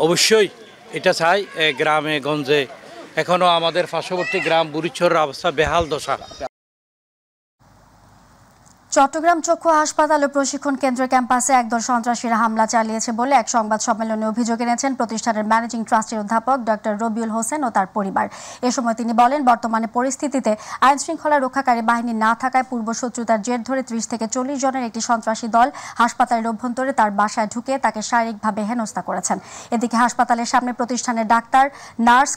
অবশ্যই এটা চাই গ্রামে গঞ্জে এখনও আমাদের পার্শ্ববর্তী গ্রাম বুড়িচরের অবস্থা বেহাল দশা। চট্টগ্রাম চক্ষু হাসপাতাল ও প্রশিক্ষণ কেন্দ্র ক্যাম্পাসে একদল সন্ত্রাসীরা হামলা চালিয়েছে বলে এক সংবাদ সম্মেলনে অভিযোগ এনেছেন প্রতিষ্ঠানের ম্যানেজিং ট্রাস্টের অধ্যাপক ডক্টর রবিউল হোসেন ও তার পরিবার। এ সময় তিনি বলেন, বর্তমানে পরিস্থিতিতে আইন শৃঙ্খলা রক্ষাকারী বাহিনী না থাকায় পূর্বশত্রুতার জের ধরে 30 থেকে 40 জনের একটি সন্ত্রাসী দল হাসপাতালের অভ্যন্তরে তার বাসায় ঢুকে তাকে শারীরিকভাবে হেনস্থা করেছেন। এদিকে হাসপাতালের সামনে প্রতিষ্ঠানের ডাক্তার, নার্স,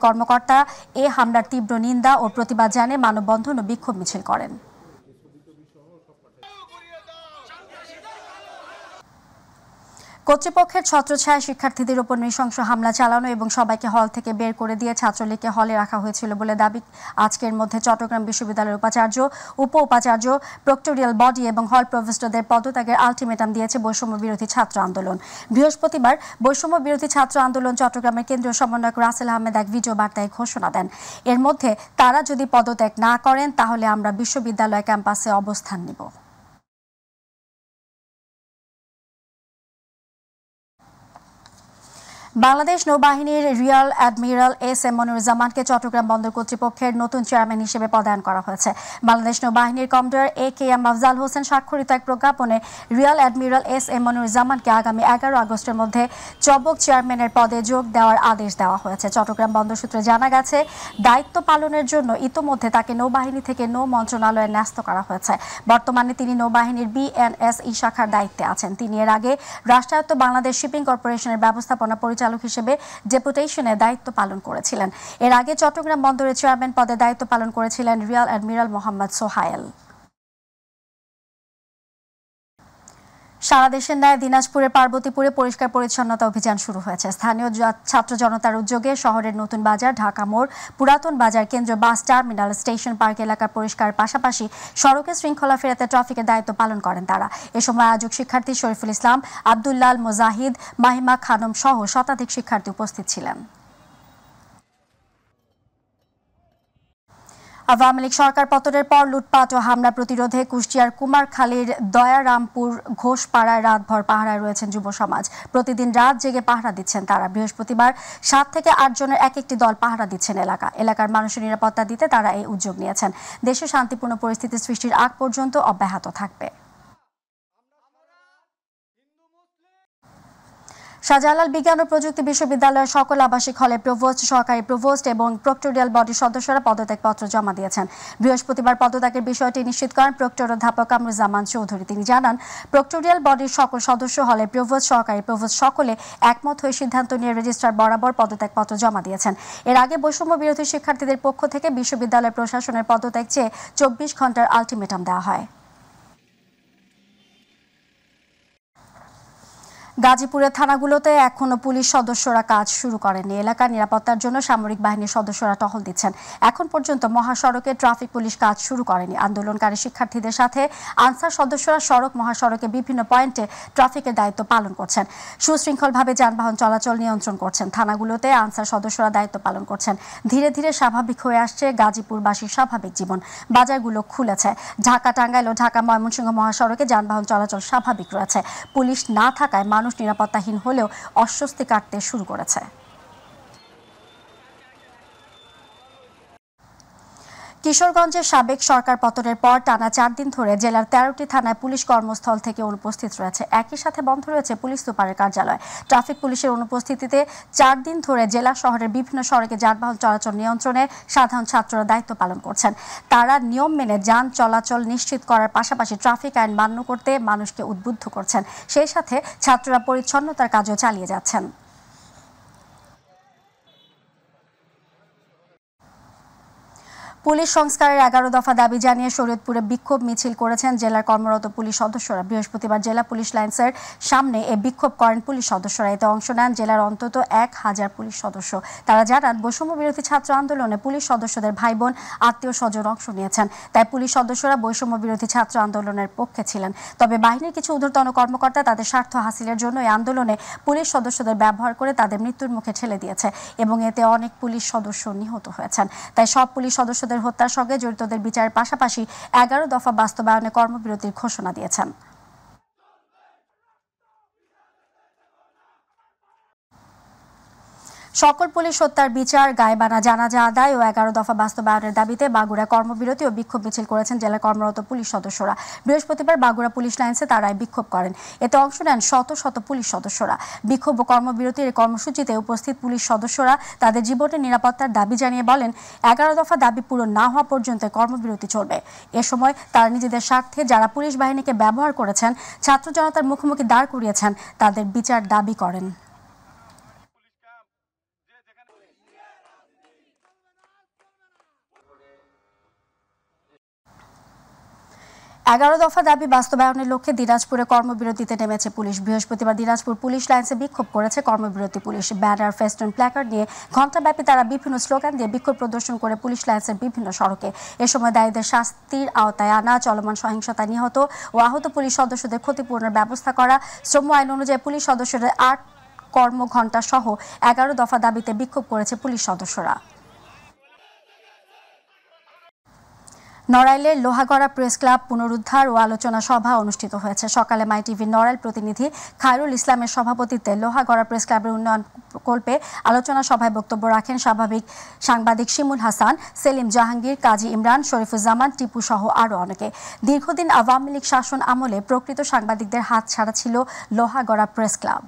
কর্মকর্তা এ হামলার তীব্র নিন্দা ও প্রতিবাদ জানিয়ে মানববন্ধন ও বিক্ষোভ মিছিল করেন। কর্তৃপক্ষের ছত্রছায়া শিক্ষার্থীদের উপর নৃশংস হামলা চালানো এবং সবাইকে হল থেকে বের করে দিয়ে ছাত্রলীগকে হলে রাখা হয়েছিল বলে দাবি আজকের মধ্যে চট্টগ্রাম বিশ্ববিদ্যালয়ের উপাচার্য, উপাচার্য, প্রক্টোরিয়াল বডি এবং হল প্রভোস্টদের পদত্যাগের আলটিমেটাম দিয়েছে বৈষম্য বিরোধী ছাত্র আন্দোলন। বৃহস্পতিবার বৈষম্য বিরোধী ছাত্র আন্দোলন চট্টগ্রামের কেন্দ্রীয় সমন্বয়ক রাসেল আহমেদ এক ভিডিও বার্তায় ঘোষণা দেন, এর মধ্যে তারা যদি পদত্যাগ না করেন তাহলে আমরা বিশ্ববিদ্যালয় ক্যাম্পাসে অবস্থান নিব। বাংলাদেশ নৌবাহিনীর রিয়াল অ্যাডমিরাল এস.এম. মনিরুজ্জামানকে চট্টগ্রাম বন্দর কর্তৃপক্ষের নতুন চেয়ারম্যান হিসেবে পদায়ন করা হয়েছে। বাংলাদেশ নৌবাহিনীর কমান্ডার এ.কে.এম. আফজাল হোসেন স্বাক্ষরিত এক প্রজ্ঞাপনে রিয়াল অ্যাডমিরাল এস.এম. মনিরুজ্জামানকে আগামী 11 আগস্টের মধ্যে চবক চেয়ারম্যানের পদে যোগ দেওয়ার আদেশ দেওয়া হয়েছে। চট্টগ্রাম বন্দর সূত্রে জানা গেছে, দায়িত্ব পালনের জন্য ইতোমধ্যে তাকে নৌবাহিনী থেকে নৌ মন্ত্রণালয়ে ন্যস্ত করা হয়েছে। বর্তমানে তিনি নৌবাহিনীর বিএনএসই শাখার দায়িত্বে আছেন। তিনি এর আগে রাষ্ট্রায়ত্ত বাংলাদেশ শিপিং কর্পোরেশনের ব্যবস্থাপনা পরিচালক হিসেবে ডেপুটেশনে দায়িত্ব পালন করেছিলেন। এর আগে চট্টগ্রাম বন্দরের চেয়ারম্যান পদে দায়িত্ব পালন করেছিলেন রিয়াল অ্যাডমিরাল মোহাম্মদ সোহায়েল। সারা দেশের ন্যায় দিনাজপুরের পার্বতীপুরে পরিষ্কার পরিচ্ছন্নতা অভিযান শুরু হয়েছে। স্থানীয় ছাত্র জনতার উদ্যোগে শহরের নতুন বাজার, ঢাকা মোড়, পুরাতন বাজার কেন্দ্র, বাস টার্মিনাল, স্টেশন পার্ক এলাকার পরিষ্কারের পাশাপাশি সড়কে শৃঙ্খলা ফেরাতে ট্রাফিকের দায়িত্ব পালন করেন তারা। এ সময় আয়োজক শিক্ষার্থী শরীফুল ইসলাম, আব্দুল্লাল মোজাহিদ, মাহিমা খানম সহ শতাধিক শিক্ষার্থী উপস্থিত ছিলেন। আওয়ামী লীগ সরকার পতনের পর লুটপাট ও হামলা প্রতিরোধে কুষ্টিয়ার কুমারখালীর দয়ারামপুর ঘোষপাড়ায় রাতভর পাহারায় রয়েছেন যুব সমাজ। প্রতিদিন রাত জেগে পাহারা দিচ্ছেন তারা। বৃহস্পতিবার 7 থেকে 8 জনের এক একটি দল পাহারা দিচ্ছেন এলাকার মানুষের নিরাপত্তা দিতে তারা এই উদ্যোগ নিয়েছেন। দেশে শান্তিপূর্ণ পরিস্থিতি সৃষ্টির আগ পর্যন্ত অব্যাহত থাকবে। শাহজালাল বিজ্ঞান ও প্রযুক্তি বিশ্ববিদ্যালয়ের সকল আবাসিক হলে প্রভোস্ট, সহকারী প্রভোস্ট এবং প্রক্টোরিয়াল বডির সদস্যরা পদত্যাগপত্র জমা দিয়েছেন। বৃহস্পতিবার পদত্যাগের বিষয়টি নিশ্চিত করেন প্রক্টর অধ্যাপক কামরুজ্জামান চৌধুরী। তিনি জানান, প্রক্টোরিয়াল বডির সকল সদস্য হলে প্রভোস্ট, সহকারী প্রভোস্ট সকলে একমত হয়ে সিদ্ধান্ত নিয়ে রেজিস্ট্রার বরাবর পদত্যাগপত্র জমা দিয়েছেন। এর আগে বৈষম্য বিরোধী শিক্ষার্থীদের পক্ষ থেকে বিশ্ববিদ্যালয় প্রশাসনের পদত্যাগ চেয়ে 24 ঘন্টার আলটিমেটাম দেওয়া হয়। গাজীপুরের থানাগুলোতে এখনো পুলিশ সদস্যরা কাজ শুরু করেননি। এলাকার নিরাপত্তার জন্য সামরিক বাহিনীর সদস্যরা টহল দিচ্ছেন। এখন পর্যন্ত মহাসড়কে ট্রাফিক পুলিশ কাজ শুরু করেনি। আন্দোলনকারী শিক্ষার্থীদের সাথে আনসার সদস্যরা সড়ক মহাসড়কে বিভিন্ন পয়েন্টে ট্রাফিকের দায়িত্ব পালন করছেন। সুশৃঙ্খলভাবে যানবাহন চলাচল নিয়ন্ত্রণ করছেন। থানাগুলোতে আনসার সদস্যরা দায়িত্ব পালন করছেন। ধীরে ধীরে স্বাভাবিক হয়ে আসছে গাজীপুরবাসীর স্বাভাবিক জীবন। বাজারগুলো খুলেছে। ঢাকা টাঙ্গাইল ও ঢাকা ময়মনসিংহ মহাসড়কে যানবাহন চলাচল স্বাভাবিক রয়েছে। পুলিশ না থাকায় মানুষ নিরাপত্তাহীন হলেও অস্বস্তি কাটতে শুরু করেছে। কিশোরগঞ্জের সাবেক সরকার পতনের পর টানা 4 দিন ধরে জেলার 13টি থানায় পুলিশ কর্মস্থল থেকে অনুপস্থিত রয়েছে। একই সাথে বন্ধ রয়েছে পুলিশ সুপারের কার্যালয়। ট্রাফিক পুলিশের অনুপস্থিতিতে 4 দিন ধরে জেলা শহরের বিভিন্ন সড়কে যানবাহন চলাচল নিয়ন্ত্রণে সাধারণ ছাত্ররা দায়িত্ব পালন করছেন। তারা নিয়ম মেনে যান চলাচল নিশ্চিত করার পাশাপাশি ট্রাফিক আইন মান্য করতে মানুষকে উদ্বুদ্ধ করছেন। সেই সাথে ছাত্ররা পরিচ্ছন্নতার কাজও চালিয়ে যাচ্ছেন। পুলিশ সংস্কারের 11 দফা দাবি জানিয়ে শরীয়তপুরে বিক্ষোভ মিছিল করেছেন জেলার কর্মরত পুলিশ সদস্যরা। বৃহস্পতিবার জেলা পুলিশ লাইন্সের সামনে এ বিক্ষোভ করেন পুলিশ সদস্যরা। এতে অংশ নেন জেলার অন্তত 1000 পুলিশ সদস্য। তারা জানান, বৈষম্য বিরোধী ছাত্র আন্দোলনে পুলিশ সদস্যদের ভাই বোন আত্মীয় স্বজন অংশ নিয়েছেন। তাই পুলিশ সদস্যরা বৈষম্য বিরোধী ছাত্র আন্দোলনের পক্ষে ছিলেন। তবে বাহিনীর কিছু ঊর্ধ্বতন কর্মকর্তা তাদের স্বার্থ হাসিলের জন্য এই আন্দোলনে পুলিশ সদস্যদের ব্যবহার করে তাদের মৃত্যুর মুখে ঠেলে দিয়েছে এবং এতে অনেক পুলিশ সদস্য নিহত হয়েছেন। তাই সব পুলিশ সদস্যদের হত্যার সঙ্গে জড়িতদের বিচারের পাশাপাশি 11 দফা বাস্তবায়নে কর্মবিরতির ঘোষণা দিয়েছেন। সকল পুলিশ হত্যার বিচার, গায়েবানা জানাজা আদায় ও 11 দফা বাস্তবায়নের দাবিতে বাগুড়া কর্মবিরতি ও বিক্ষোভ মিছিল করেছেন জেলার কর্মরত পুলিশ সদস্যরা। বৃহস্পতিবার বাগুড়া পুলিশ লাইন্সে তারাই বিক্ষোভ করেন। এতে অংশ নেন শত শত পুলিশ সদস্যরা। বিক্ষোভ ও কর্মবিরতির এই কর্মসূচিতে উপস্থিত পুলিশ সদস্যরা তাদের জীবনের নিরাপত্তার দাবি জানিয়ে বলেন, 11 দফা দাবি পূরণ না হওয়া পর্যন্ত কর্মবিরতি চলবে। এ সময় তারা নিজেদের স্বার্থে যারা পুলিশ বাহিনীকে ব্যবহার করেছেন, ছাত্র জনতার মুখোমুখি দাঁড় করিয়েছেন, তাদের বিচার দাবি করেন। 11 দফা দাবি বাস্তবায়নের লক্ষ্যে দিনাজপুরে কর্মবিরতিতে নেমেছে পুলিশ। বৃহস্পতিবার দিনাজপুর পুলিশ লাইন্সে বিক্ষোভ করেছে কর্মবিরতি পুলিশ। ব্যানার, ফেস্টুন, প্ল্যাকার্ড নিয়ে ঘণ্টাব্যাপী তারা বিভিন্ন স্লোগান দিয়ে বিক্ষোভ প্রদর্শন করে পুলিশ লাইন্সের বিভিন্ন সড়কে। এ সময় দায়ীদের শাস্তির আওতায় আনা, চলমান সহিংসতা নিহত ও আহত পুলিশ সদস্যদের ক্ষতিপূরণের ব্যবস্থা করা, শ্রম আইন অনুযায়ী পুলিশ সদস্যদের 8 কর্মঘণ্টা সহ 11 দফা দাবিতে বিক্ষোভ করেছে পুলিশ সদস্যরা। নড়াইলের লোহাগড়া প্রেস ক্লাব পুনরুদ্ধার ও আলোচনা সভা অনুষ্ঠিত হয়েছে। সকালে মাই টিভির নড়াইল প্রতিনিধি খায়রুল ইসলামের সভাপতিত্বে লোহাগড়া প্রেস ক্লাবের উন্নয়ন প্রকল্পে আলোচনা সভায় বক্তব্য রাখেন সাংবাদিক শিমুল হাসান, সেলিম জাহাঙ্গীর, কাজী ইমরান, শরীফুজ্জামান, টিপু সহ আরও অনেকে। দীর্ঘদিন আওয়ামী লীগ শাসন আমলে প্রকৃত সাংবাদিকদের হাত ছাড়া ছিল লোহাগড়া প্রেস ক্লাব।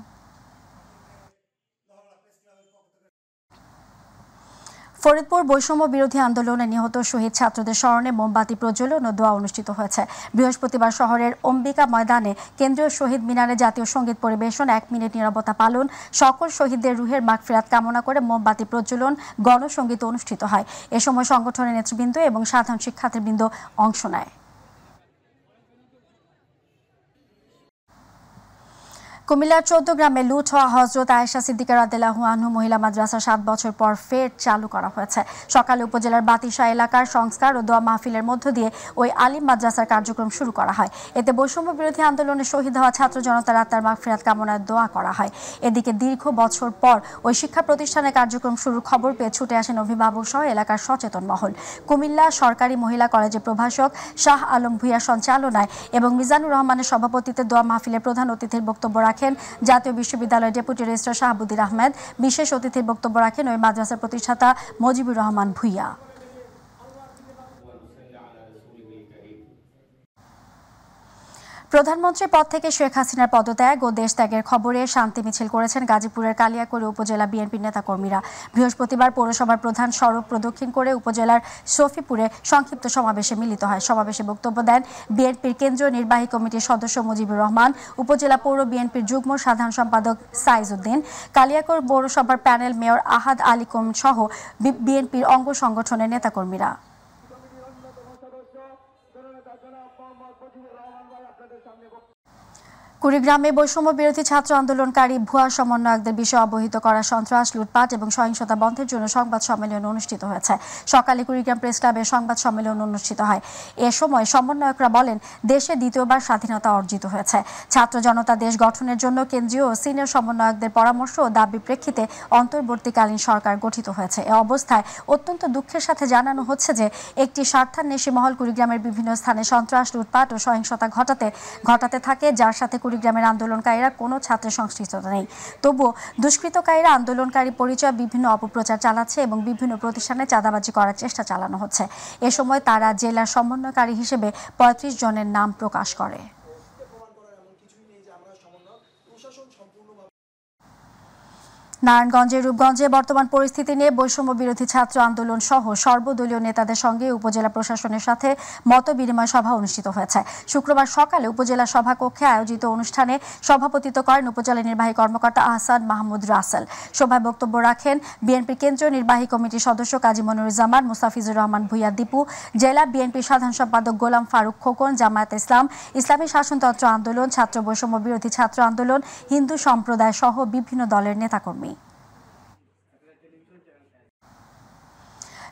ফরিদপুর বৈষম্য বিরোধী আন্দোলনে নিহত শহীদ ছাত্রদের স্মরণে মোমবাতি প্রজ্বলন ও দোয়া অনুষ্ঠিত হয়েছে। বৃহস্পতিবার শহরের অম্বিকা ময়দানে কেন্দ্রীয় শহীদ মিনারে জাতীয় সঙ্গীত পরিবেশন, 1 মিনিট নীরবতা পালন, সকল শহীদদের রুহের মাগফিরাত কামনা করে মোমবাতি প্রজ্বলন, গণসঙ্গীত অনুষ্ঠিত হয়। এ সময় সংগঠনের নেতৃবৃন্দ এবং সাধারণ শিক্ষার্থীবৃন্দ অংশ নেয়। কুমিল্লার ১৪ গ্রামে লুট হওয়া হযরত আয়েশা সিদ্দিকা রাদিয়াল্লাহু আনহু মহিলা মাদ্রাসা ৭ বছর পর ফের চালু করা হয়েছে। সকালে উপজেলার বাতিশা এলাকার সংস্কার ও দোয়া মাহফিলের মধ্য দিয়ে ওই আলিম মাদ্রাসার কার্যক্রম শুরু করা হয়। এতে বৈষম্য বিরোধী আন্দোলনে শহীদ হওয়া ছাত্র জনতার আত্মার মাগফিরাত কামনায় দোয়া করা হয়। এদিকে দীর্ঘ বছর পর ওই শিক্ষা প্রতিষ্ঠানের কার্যক্রম শুরুর খবর পেয়ে ছুটে আসেন অভিভাবক সহ এলাকার সচেতন মহল। কুমিল্লা সরকারি মহিলা কলেজের প্রভাষক শাহ আলম ভূঁইয়ার সঞ্চালনায় এবং মিজানুর রহমানের সভাপতিত্বে দোয়া মাহফিলের প্রধান অতিথির বক্তব্য রাখেন জাতীয় বিশ্ববিদ্যালয়ের ডেপুটি রেজিস্ট্রার শাহাবুদ্দিন আহমেদ। বিশেষ অতিথির বক্তব্য রাখেন ওই মাদ্রাসার প্রতিষ্ঠাতা মজিবুর রহমান ভূঁইয়া। প্রধানমন্ত্রী পদ থেকে শেখ হাসিনার পদত্যাগ ও দেশত্যাগের খবরে শান্তি মিছিল করেছেন গাজীপুরের কালিয়াকৈর উপজেলা বিএনপির নেতাকর্মীরা। বৃহস্পতিবার পৌরসভার প্রধান সড়ক প্রদক্ষিণ করে উপজেলার শফিপুরে সংক্ষিপ্ত সমাবেশে মিলিত হয়। সমাবেশে বক্তব্য দেন বিএনপির কেন্দ্রীয় নির্বাহী কমিটির সদস্য মুজিবুর রহমান, উপজেলা পৌর বিএনপির যুগ্ম সাধারণ সম্পাদক সাইজউদ্দিন, কালিয়াকৈর পৌরসভার প্যানেল মেয়র আহাদ আলী কোম সহ বিএনপির অঙ্গ সংগঠনের নেতাকর্মীরা। কুড়িগ্রামে বৈষম্য বিরোধী ছাত্র আন্দোলনকারী ভুয়া সমন্বয়কদের বিষয়ে অবহিত করা সন্ত্রাস, লুটপাট এবং সহিংসতা বন্ধের জন্য সংবাদ সম্মেলন অনুষ্ঠিত হয়েছে। সকালে কুড়িগ্রাম প্রেস ক্লাবে সংবাদ সম্মেলন অনুষ্ঠিত হয়। এ সময় সমন্বয়করা বলেন, দেশে দ্বিতীয়বার স্বাধীনতা অর্জিত হয়েছে। ছাত্র জনতা দেশ গঠনের জন্য কেন্দ্রীয় ও সিনিয়র সমন্বয়কদের পরামর্শ ও দাবির প্রেক্ষিতে অন্তর্বর্তীকালীন সরকার গঠিত হয়েছে। এ অবস্থায় অত্যন্ত দুঃখের সাথে জানানো হচ্ছে যে একটি স্বার্থান্বেষী মহল কুড়িগ্রামের বিভিন্ন স্থানে সন্ত্রাস, লুটপাট ও সহিংসতা ঘটাতে থাকে, যার সাথে কুড়িগ্রামের আন্দোলনকারীরা কোনো ছাত্রের সংশ্লিষ্টতা নেই। তবুও দুষ্কৃতকারীরা আন্দোলনকারী পরিচয় বিভিন্ন অপপ্রচার চালাচ্ছে এবং বিভিন্ন প্রতিষ্ঠানে চাঁদাবাজি করার চেষ্টা চালানো হচ্ছে। এ সময় তারা জেলার সমন্বয়কারী হিসেবে ৩৫ জনের নাম প্রকাশ করে। নারায়ণগঞ্জের রূপগঞ্জে বর্তমান পরিস্থিতি নিয়ে বৈষম্য বিরোধী ছাত্র আন্দোলন সহ সর্বদলীয় নেতাদের সঙ্গে উপজেলা প্রশাসনের সাথে মত বিনিময় সভা অনুষ্ঠিত হয়েছে। শুক্রবার সকালে উপজেলা সভাকক্ষে আয়োজিত অনুষ্ঠানে সভাপতিত্ব করেন উপজেলা নির্বাহী কর্মকর্তা আহসান মাহমুদ রাসেল। সভায় বক্তব্য রাখেন বিএনপির কেন্দ্রীয় নির্বাহী কমিটির সদস্য কাজী মনিরুজ্জামান, মুস্তাফিজুর রহমান ভূঁইয়া দীপু, জেলা বিএনপির সাধারণ সম্পাদক গোলাম ফারুক খোকন, জামায়াত ইসলাম, ইসলামী শাসনতন্ত্র আন্দোলন, ছাত্র বৈষম্য বিরোধী ছাত্র আন্দোলন, হিন্দু সম্প্রদায় সহ বিভিন্ন দলের নেতাকর্মী।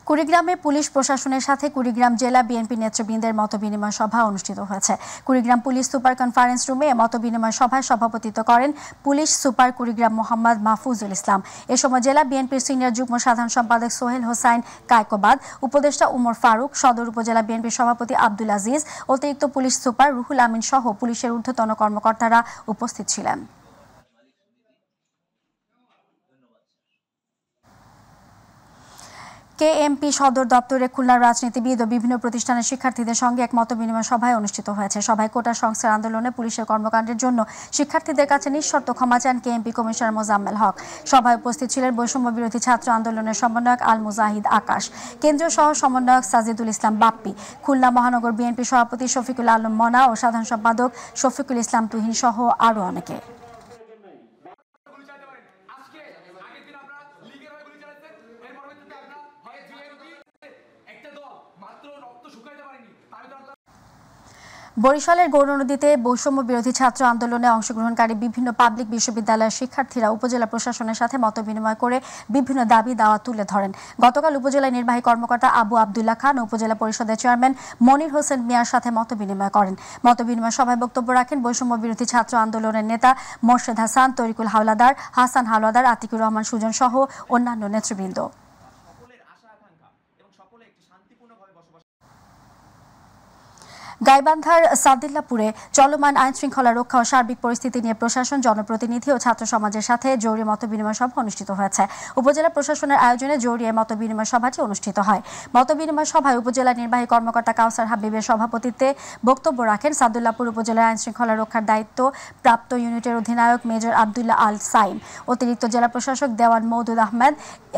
কুড়িগ্রামে পুলিশ প্রশাসনের সাথে কুড়িগ্রাম জেলা বিএনপি নেতৃবৃন্দের মতবিনিময় সভা অনুষ্ঠিত হয়েছে। কুড়িগ্রাম পুলিশ সুপার কনফারেন্স রুমে মতবিনিময় সভায় সভাপতিত্ব করেন পুলিশ সুপার কুড়িগ্রাম মোহাম্মদ মাহফুজুল ইসলাম। এ সময় জেলা বিএনপির সিনিয়র যুগ্ম সাধারণ সম্পাদক সোহেল হোসাইন কায়কোবাদ, উপদেষ্টা উমর ফারুক, সদর উপজেলা বিএনপির সভাপতি আব্দুল আজিজ, অতিরিক্ত পুলিশ সুপার রুহুল আমিন সহ পুলিশের ঊর্ধ্বতন কর্মকর্তারা উপস্থিত ছিলেন। কেএমপি সদর দপ্তরে খুলনার রাজনীতিবিদ ও বিভিন্ন প্রতিষ্ঠানের শিক্ষার্থীদের সঙ্গে এক মতবিনিময় সভায় অনুষ্ঠিত হয়েছে। সভায় কোটা সংস্কার আন্দোলনে পুলিশের কর্মকাণ্ডের জন্য শিক্ষার্থীদের কাছে নিঃশর্ত ক্ষমা চান কেএমপি কমিশনার মোজাম্মেল হক। সভায় উপস্থিত ছিলেন বৈষম্য বিরোধী ছাত্র আন্দোলনের সমন্বয়ক আল মুজাহিদ আকাশ, কেন্দ্রীয় সহ সমন্বয়ক সাজিদুল ইসলাম বাপ্পি, খুলনা মহানগর বিএনপি সভাপতি শফিকুল আলম মনা ও সাধারণ সম্পাদক শফিকুল ইসলাম তুহিন সহ আরও অনেকে। বরিশালের গৌরনদীতে বৈষম্য বিরোধী ছাত্র আন্দোলনে অংশগ্রহণকারী বিভিন্ন পাবলিক বিশ্ববিদ্যালয়ের শিক্ষার্থীরা উপজেলা প্রশাসনের সাথে মতবিনিময় করে বিভিন্ন দাবি দাওয়া তুলে ধরেন। গতকাল উপজেলা নির্বাহী কর্মকর্তা আবু আবদুল্লাহ খান উপজেলা পরিষদের চেয়ারম্যান মনির হোসেন মিয়ার সাথে মতবিনিময় করেন। মতবিনিময় সভায় বক্তব্য রাখেন বৈষম্য বিরোধী ছাত্র আন্দোলনের নেতা মোর্শেদ হাসান, তরিকুল হাওলাদার, হাসান হাওলাদার, আতিকুর রহমান সুজন সহ অন্যান্য নেতৃবৃন্দ। গাইবান্ধার সাদিল্লাপুরে চলমান আইন শৃঙ্খলা রক্ষা ও সার্বিক পরিস্থিতি নিয়ে প্রশাসন, জনপ্রতিনিধি ও ছাত্র সমাজের সাথে জরুরি মতবিনিময় সভা অনুষ্ঠিত হয়েছে। উপজেলা প্রশাসনের আয়োজনে জরুরি মতবিনিময় সভাটি অনুষ্ঠিত হয়। মতবিনিময় সভায় উপজেলা নির্বাহী কর্মকর্তা কাউসার হাবিবের সভাপতিত্বে বক্তব্য রাখেন সাদুল্লাপুর উপজেলার আইন শৃঙ্খলা রক্ষার দায়িত্ব প্রাপ্ত ইউনিটের অধিনায়ক মেজর আবদুল্লাহ আল সাইম, অতিরিক্ত জেলা প্রশাসক দেওয়ান মওদুদ আহমেদ,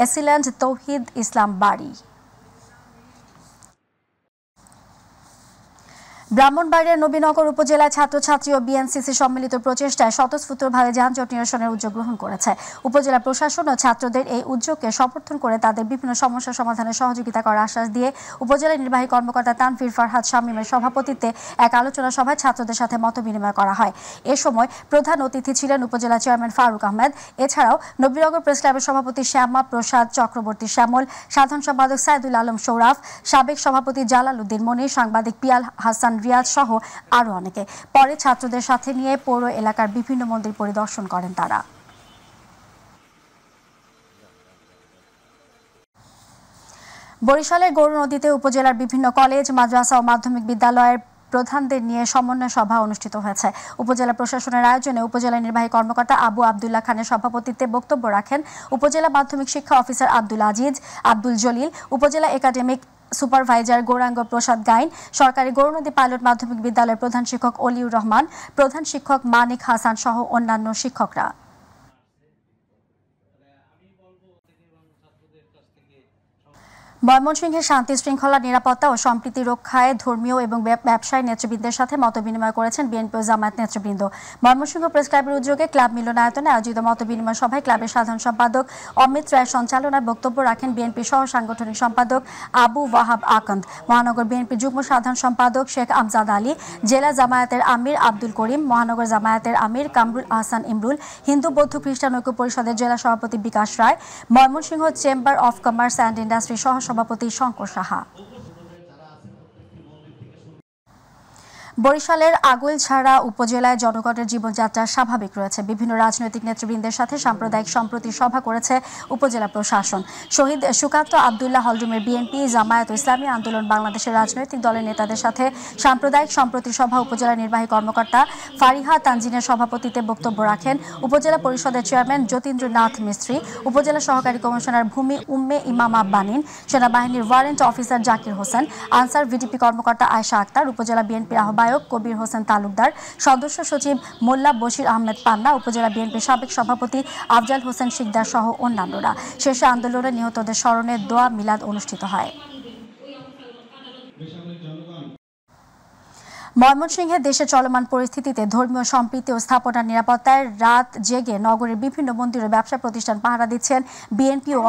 এসিল্যান্ড তৌহিদ ইসলাম বাড়ি। ব্রাহ্মণবাড়িয়ার নবীনগর উপজেলায় ছাত্রছাত্রী ও বিএনসিসি সম্মিলিত প্রচেষ্টায় স্বতঃস্ফূর্তভাবে যানজট নিরসনের উদ্যোগ গ্রহণ করেছে। উপজেলা প্রশাসন ও ছাত্রদের এই উদ্যোগকে সমর্থন করে তাদের বিভিন্ন সমস্যা সমাধানে সহযোগিতা করার আশ্বাস দিয়ে উপজেলা নির্বাহী কর্মকর্তা তানভীর ফারহাদ শামীমের সভাপতিত্বে এক আলোচনা সভায় ছাত্রদের সাথে মতবিনিময় করা হয়। এ সময় প্রধান অতিথি ছিলেন উপজেলা চেয়ারম্যান ফারুক আহমেদ। এছাড়াও নবীনগর প্রেস ক্লাবের সভাপতি শ্যামা প্রসাদ চক্রবর্তী শ্যামল, সাধারণ সম্পাদক সাইদুল আলম সৌরাফ, সাবেক সভাপতি জালাল উদ্দিন মনির, সাংবাদিক পিয়াল হাসান রিয়াজ সহ আরো অনেকে। পরে ছাত্রদের সাথে নিয়ে পৌর এলাকার বিভিন্ন মন্দির পরিদর্শন করেন তারা। বরিশালের গৌর নদীতে উপজেলার বিভিন্ন কলেজ, মাদ্রাসা ও মাধ্যমিক বিদ্যালয়ের প্রধানদের নিয়ে সমন্বয় সভা অনুষ্ঠিত হয়েছে। উপজেলা প্রশাসনের আয়োজনে উপজেলা নির্বাহী কর্মকর্তা আবু আবদুল্লাহ খানের সভাপতিত্বে বক্তব্য রাখেন উপজেলা মাধ্যমিক শিক্ষা অফিসার আব্দুল আজিজ, আব্দুল জলিল, উপজেলা একাডেমিক সুপারভাইজার গৌরাঙ্গ প্রসাদ গাইন, সরকারি গৌরনদী পাইলট মাধ্যমিক বিদ্যালয়ের প্রধান শিক্ষক অলিউর রহমান, প্রধান শিক্ষক মানিক হাসান সহ অন্যান্য শিক্ষকরা। ময়মনসিংহের শান্তি শৃঙ্খলা, নিরাপত্তা ও সম্প্রীতি রক্ষায় ধর্মীয় এবং ব্যবসায়ী নেতৃবৃন্দের সাথে মতবিনিময় করেছেন বিএনপি ও জামায়াত নেতৃবৃন্দ। ময়মনসিংহ প্রেস ক্লাবের উদ্যোগে ক্লাব মিলনায়তনে আয়োজিত মতবিনিময় সভায় ক্লাবের সাধারণ সম্পাদক অমিত রায়ের সঞ্চালনায় বক্তব্য রাখেন বিএনপি সহ সাংগঠনিক সম্পাদক আবু ওয়াহাব আকন্দ, মহানগর বিএনপি যুগ্ম সাধারণ সম্পাদক শেখ আমজাদ আলী, জেলা জামায়াতের আমির আব্দুল করিম, মহানগর জামায়াতের আমির কামরুল আহসান ইমরুল, হিন্দু বৌদ্ধ খ্রিস্টান ঐক্য পরিষদের জেলা সভাপতি Bikash Roy, Mymensingh chamber of commerce and industry সহ সভাপতি শঙ্কর সাহা। বরিশালের আগৈলঝাড়া উপজেলায় জনগণের জীবনযাত্রা স্বাভাবিক রয়েছে। বিভিন্ন রাজনৈতিক নেতৃবৃন্দের সাথে সাম্প্রদায়িক সম্প্রীতি সভা করেছে উপজেলা প্রশাসন। শহীদ সুকান্ত আবদুল্লাহ হলরুমের বিএনপি, জামায়াত ইসলামী আন্দোলন বাংলাদেশের রাজনৈতিক দলের নেতাদের সাথে সাম্প্রদায়িক সম্প্রীতি সভা উপজেলা নির্বাহী কর্মকর্তা ফারিহা তানজিনের সভাপতিত্বে বক্তব্য রাখেন উপজেলা পরিষদের চেয়ারম্যান যতীন্দ্রনাথ মিস্ত্রি, উপজেলা সহকারী কমিশনার ভূমি উম্মে ইমামা বানিন, সেনাবাহিনীর warrant officer Zakir Hossain, answer VDP কর্মকর্তা আয়েশা আক্তার, উপজেলা বিএনপির আহ্বায়ক কবির হোসেন তালুকদার, সদস্য সচিব মোল্লা বশির আহমেদ পান্না, উপজেলা বিএনপির সাবেক সভাপতি আফজাল হোসেন শিকদার সহ অন্যান্যরা। শেষে আন্দোলনে নিহতদের স্মরণে দোয়া মিলাদ অনুষ্ঠিত হয়। ময়মনসিংহে দেশে চলমান পরিস্থিতিতে ধর্মীয় সম্প্রীতি ও স্থাপনার নিরাপত্তায় রাত জেগে নগরের বিভিন্ন মন্দির ও ব্যবসা প্রতিষ্ঠান পাহারা দিচ্ছেন বিএনপি ও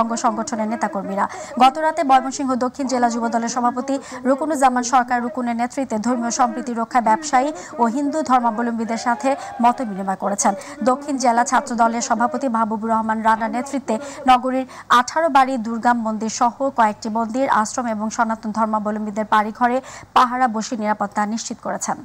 অঙ্গ সংগঠনের নেতাকর্মীরা। গতরাতে ময়মনসিংহ দক্ষিণ জেলা যুবদলের সভাপতি রুকুনুজ্জামান সরকার রুকুনের নেতৃত্বে ধর্মীয় সম্প্রীতি রক্ষায় ব্যবসায়ী ও হিন্দু ধর্মাবলম্বীদের সাথে মত বিনিময় করেছেন। দক্ষিণ জেলা ছাত্র দলের সভাপতি মাহবুবুর রহমান রানার নেতৃত্বে নগরীর 18 বাড়ি দুর্গাম মন্দির সহ কয়েকটি মন্দির, আশ্রম এবং সনাতন ধর্মাবলম্বীদের বাড়িঘরে পাহারা বসে নিরাপত্তা নিশ্চিত করেছেন।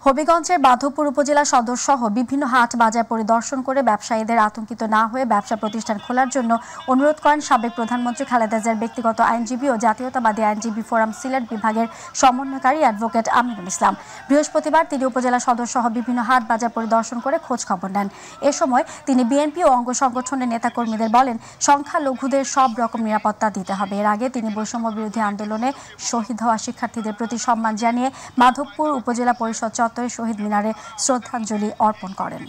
হবিগঞ্জের মাধবপুর উপজেলা সদর সহ বিভিন্ন হাট বাজার পরিদর্শন করে ব্যবসায়ীদের আতঙ্কিত না হয়ে ব্যবসা প্রতিষ্ঠান খোলার জন্য অনুরোধ করেন সাবেক প্রধানমন্ত্রী খালেদা জিয়ার ব্যক্তিগত আইনজীবী ও জাতীয়তাবাদী আইনজীবী ফোরাম সিলেট বিভাগের সমন্বয়কারী অ্যাডভোকেট আমিনুল ইসলাম। বৃহস্পতিবার তিনি উপজেলা সদর সহ বিভিন্ন হাট বাজার পরিদর্শন করে খোঁজ খবর নেন। এ সময় তিনি বিএনপি ও অঙ্গ সংগঠনের নেতাকর্মীদের বলেন, সংখ্যালঘুদের সব রকম নিরাপত্তা দিতে হবে। এর আগে তিনি বৈষম্য বিরোধী আন্দোলনে শহীদ হওয়া শিক্ষার্থীদের প্রতি সম্মান জানিয়ে মাধবপুর উপজেলা পরিষদ চত্বরে শহীদ মিনারে শ্রদ্ধাঞ্জলি অর্পণ করেন।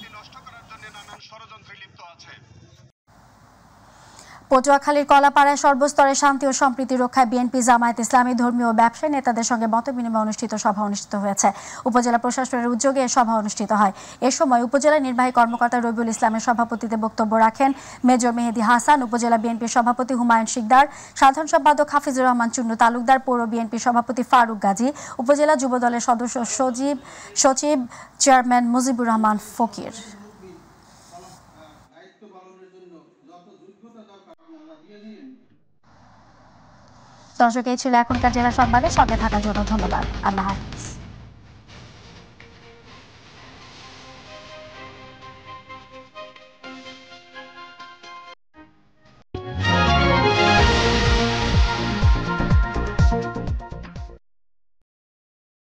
পটুয়াখালীর কলাপাড়ায় সর্বস্তরে শান্তি ও সম্প্রীতি রক্ষায় বিএনপি, জামায়াত ইসলামী, ধর্মীয় ও ব্যবসায়ী নেতাদের সঙ্গে মতবিনিময় সভা অনুষ্ঠিত হয়েছে। উপজেলা প্রশাসনের উদ্যোগে এ সভা অনুষ্ঠিত হয়। এ সময় উপজেলা নির্বাহী কর্মকর্তা রবিউল ইসলামের সভাপতিত্বে বক্তব্য রাখেন মেজর মেহেদি হাসান, উপজেলা বিএনপির সভাপতি হুমায়ুন শিকদার, সাধারণ সম্পাদক হাফিজুর রহমান চুন্নু তালুকদার, পৌর বিএনপির সভাপতি ফারুক গাজী, উপজেলা যুবদলের সদস্য সচিব চেয়ারম্যান মুজিবুর রহমান ফকির। দর্শক, এই ছিল এখনকার জেলা সংবাদে। সঙ্গে থাকার জন্য ধন্যবাদ। আল্লাহ হাফিজ।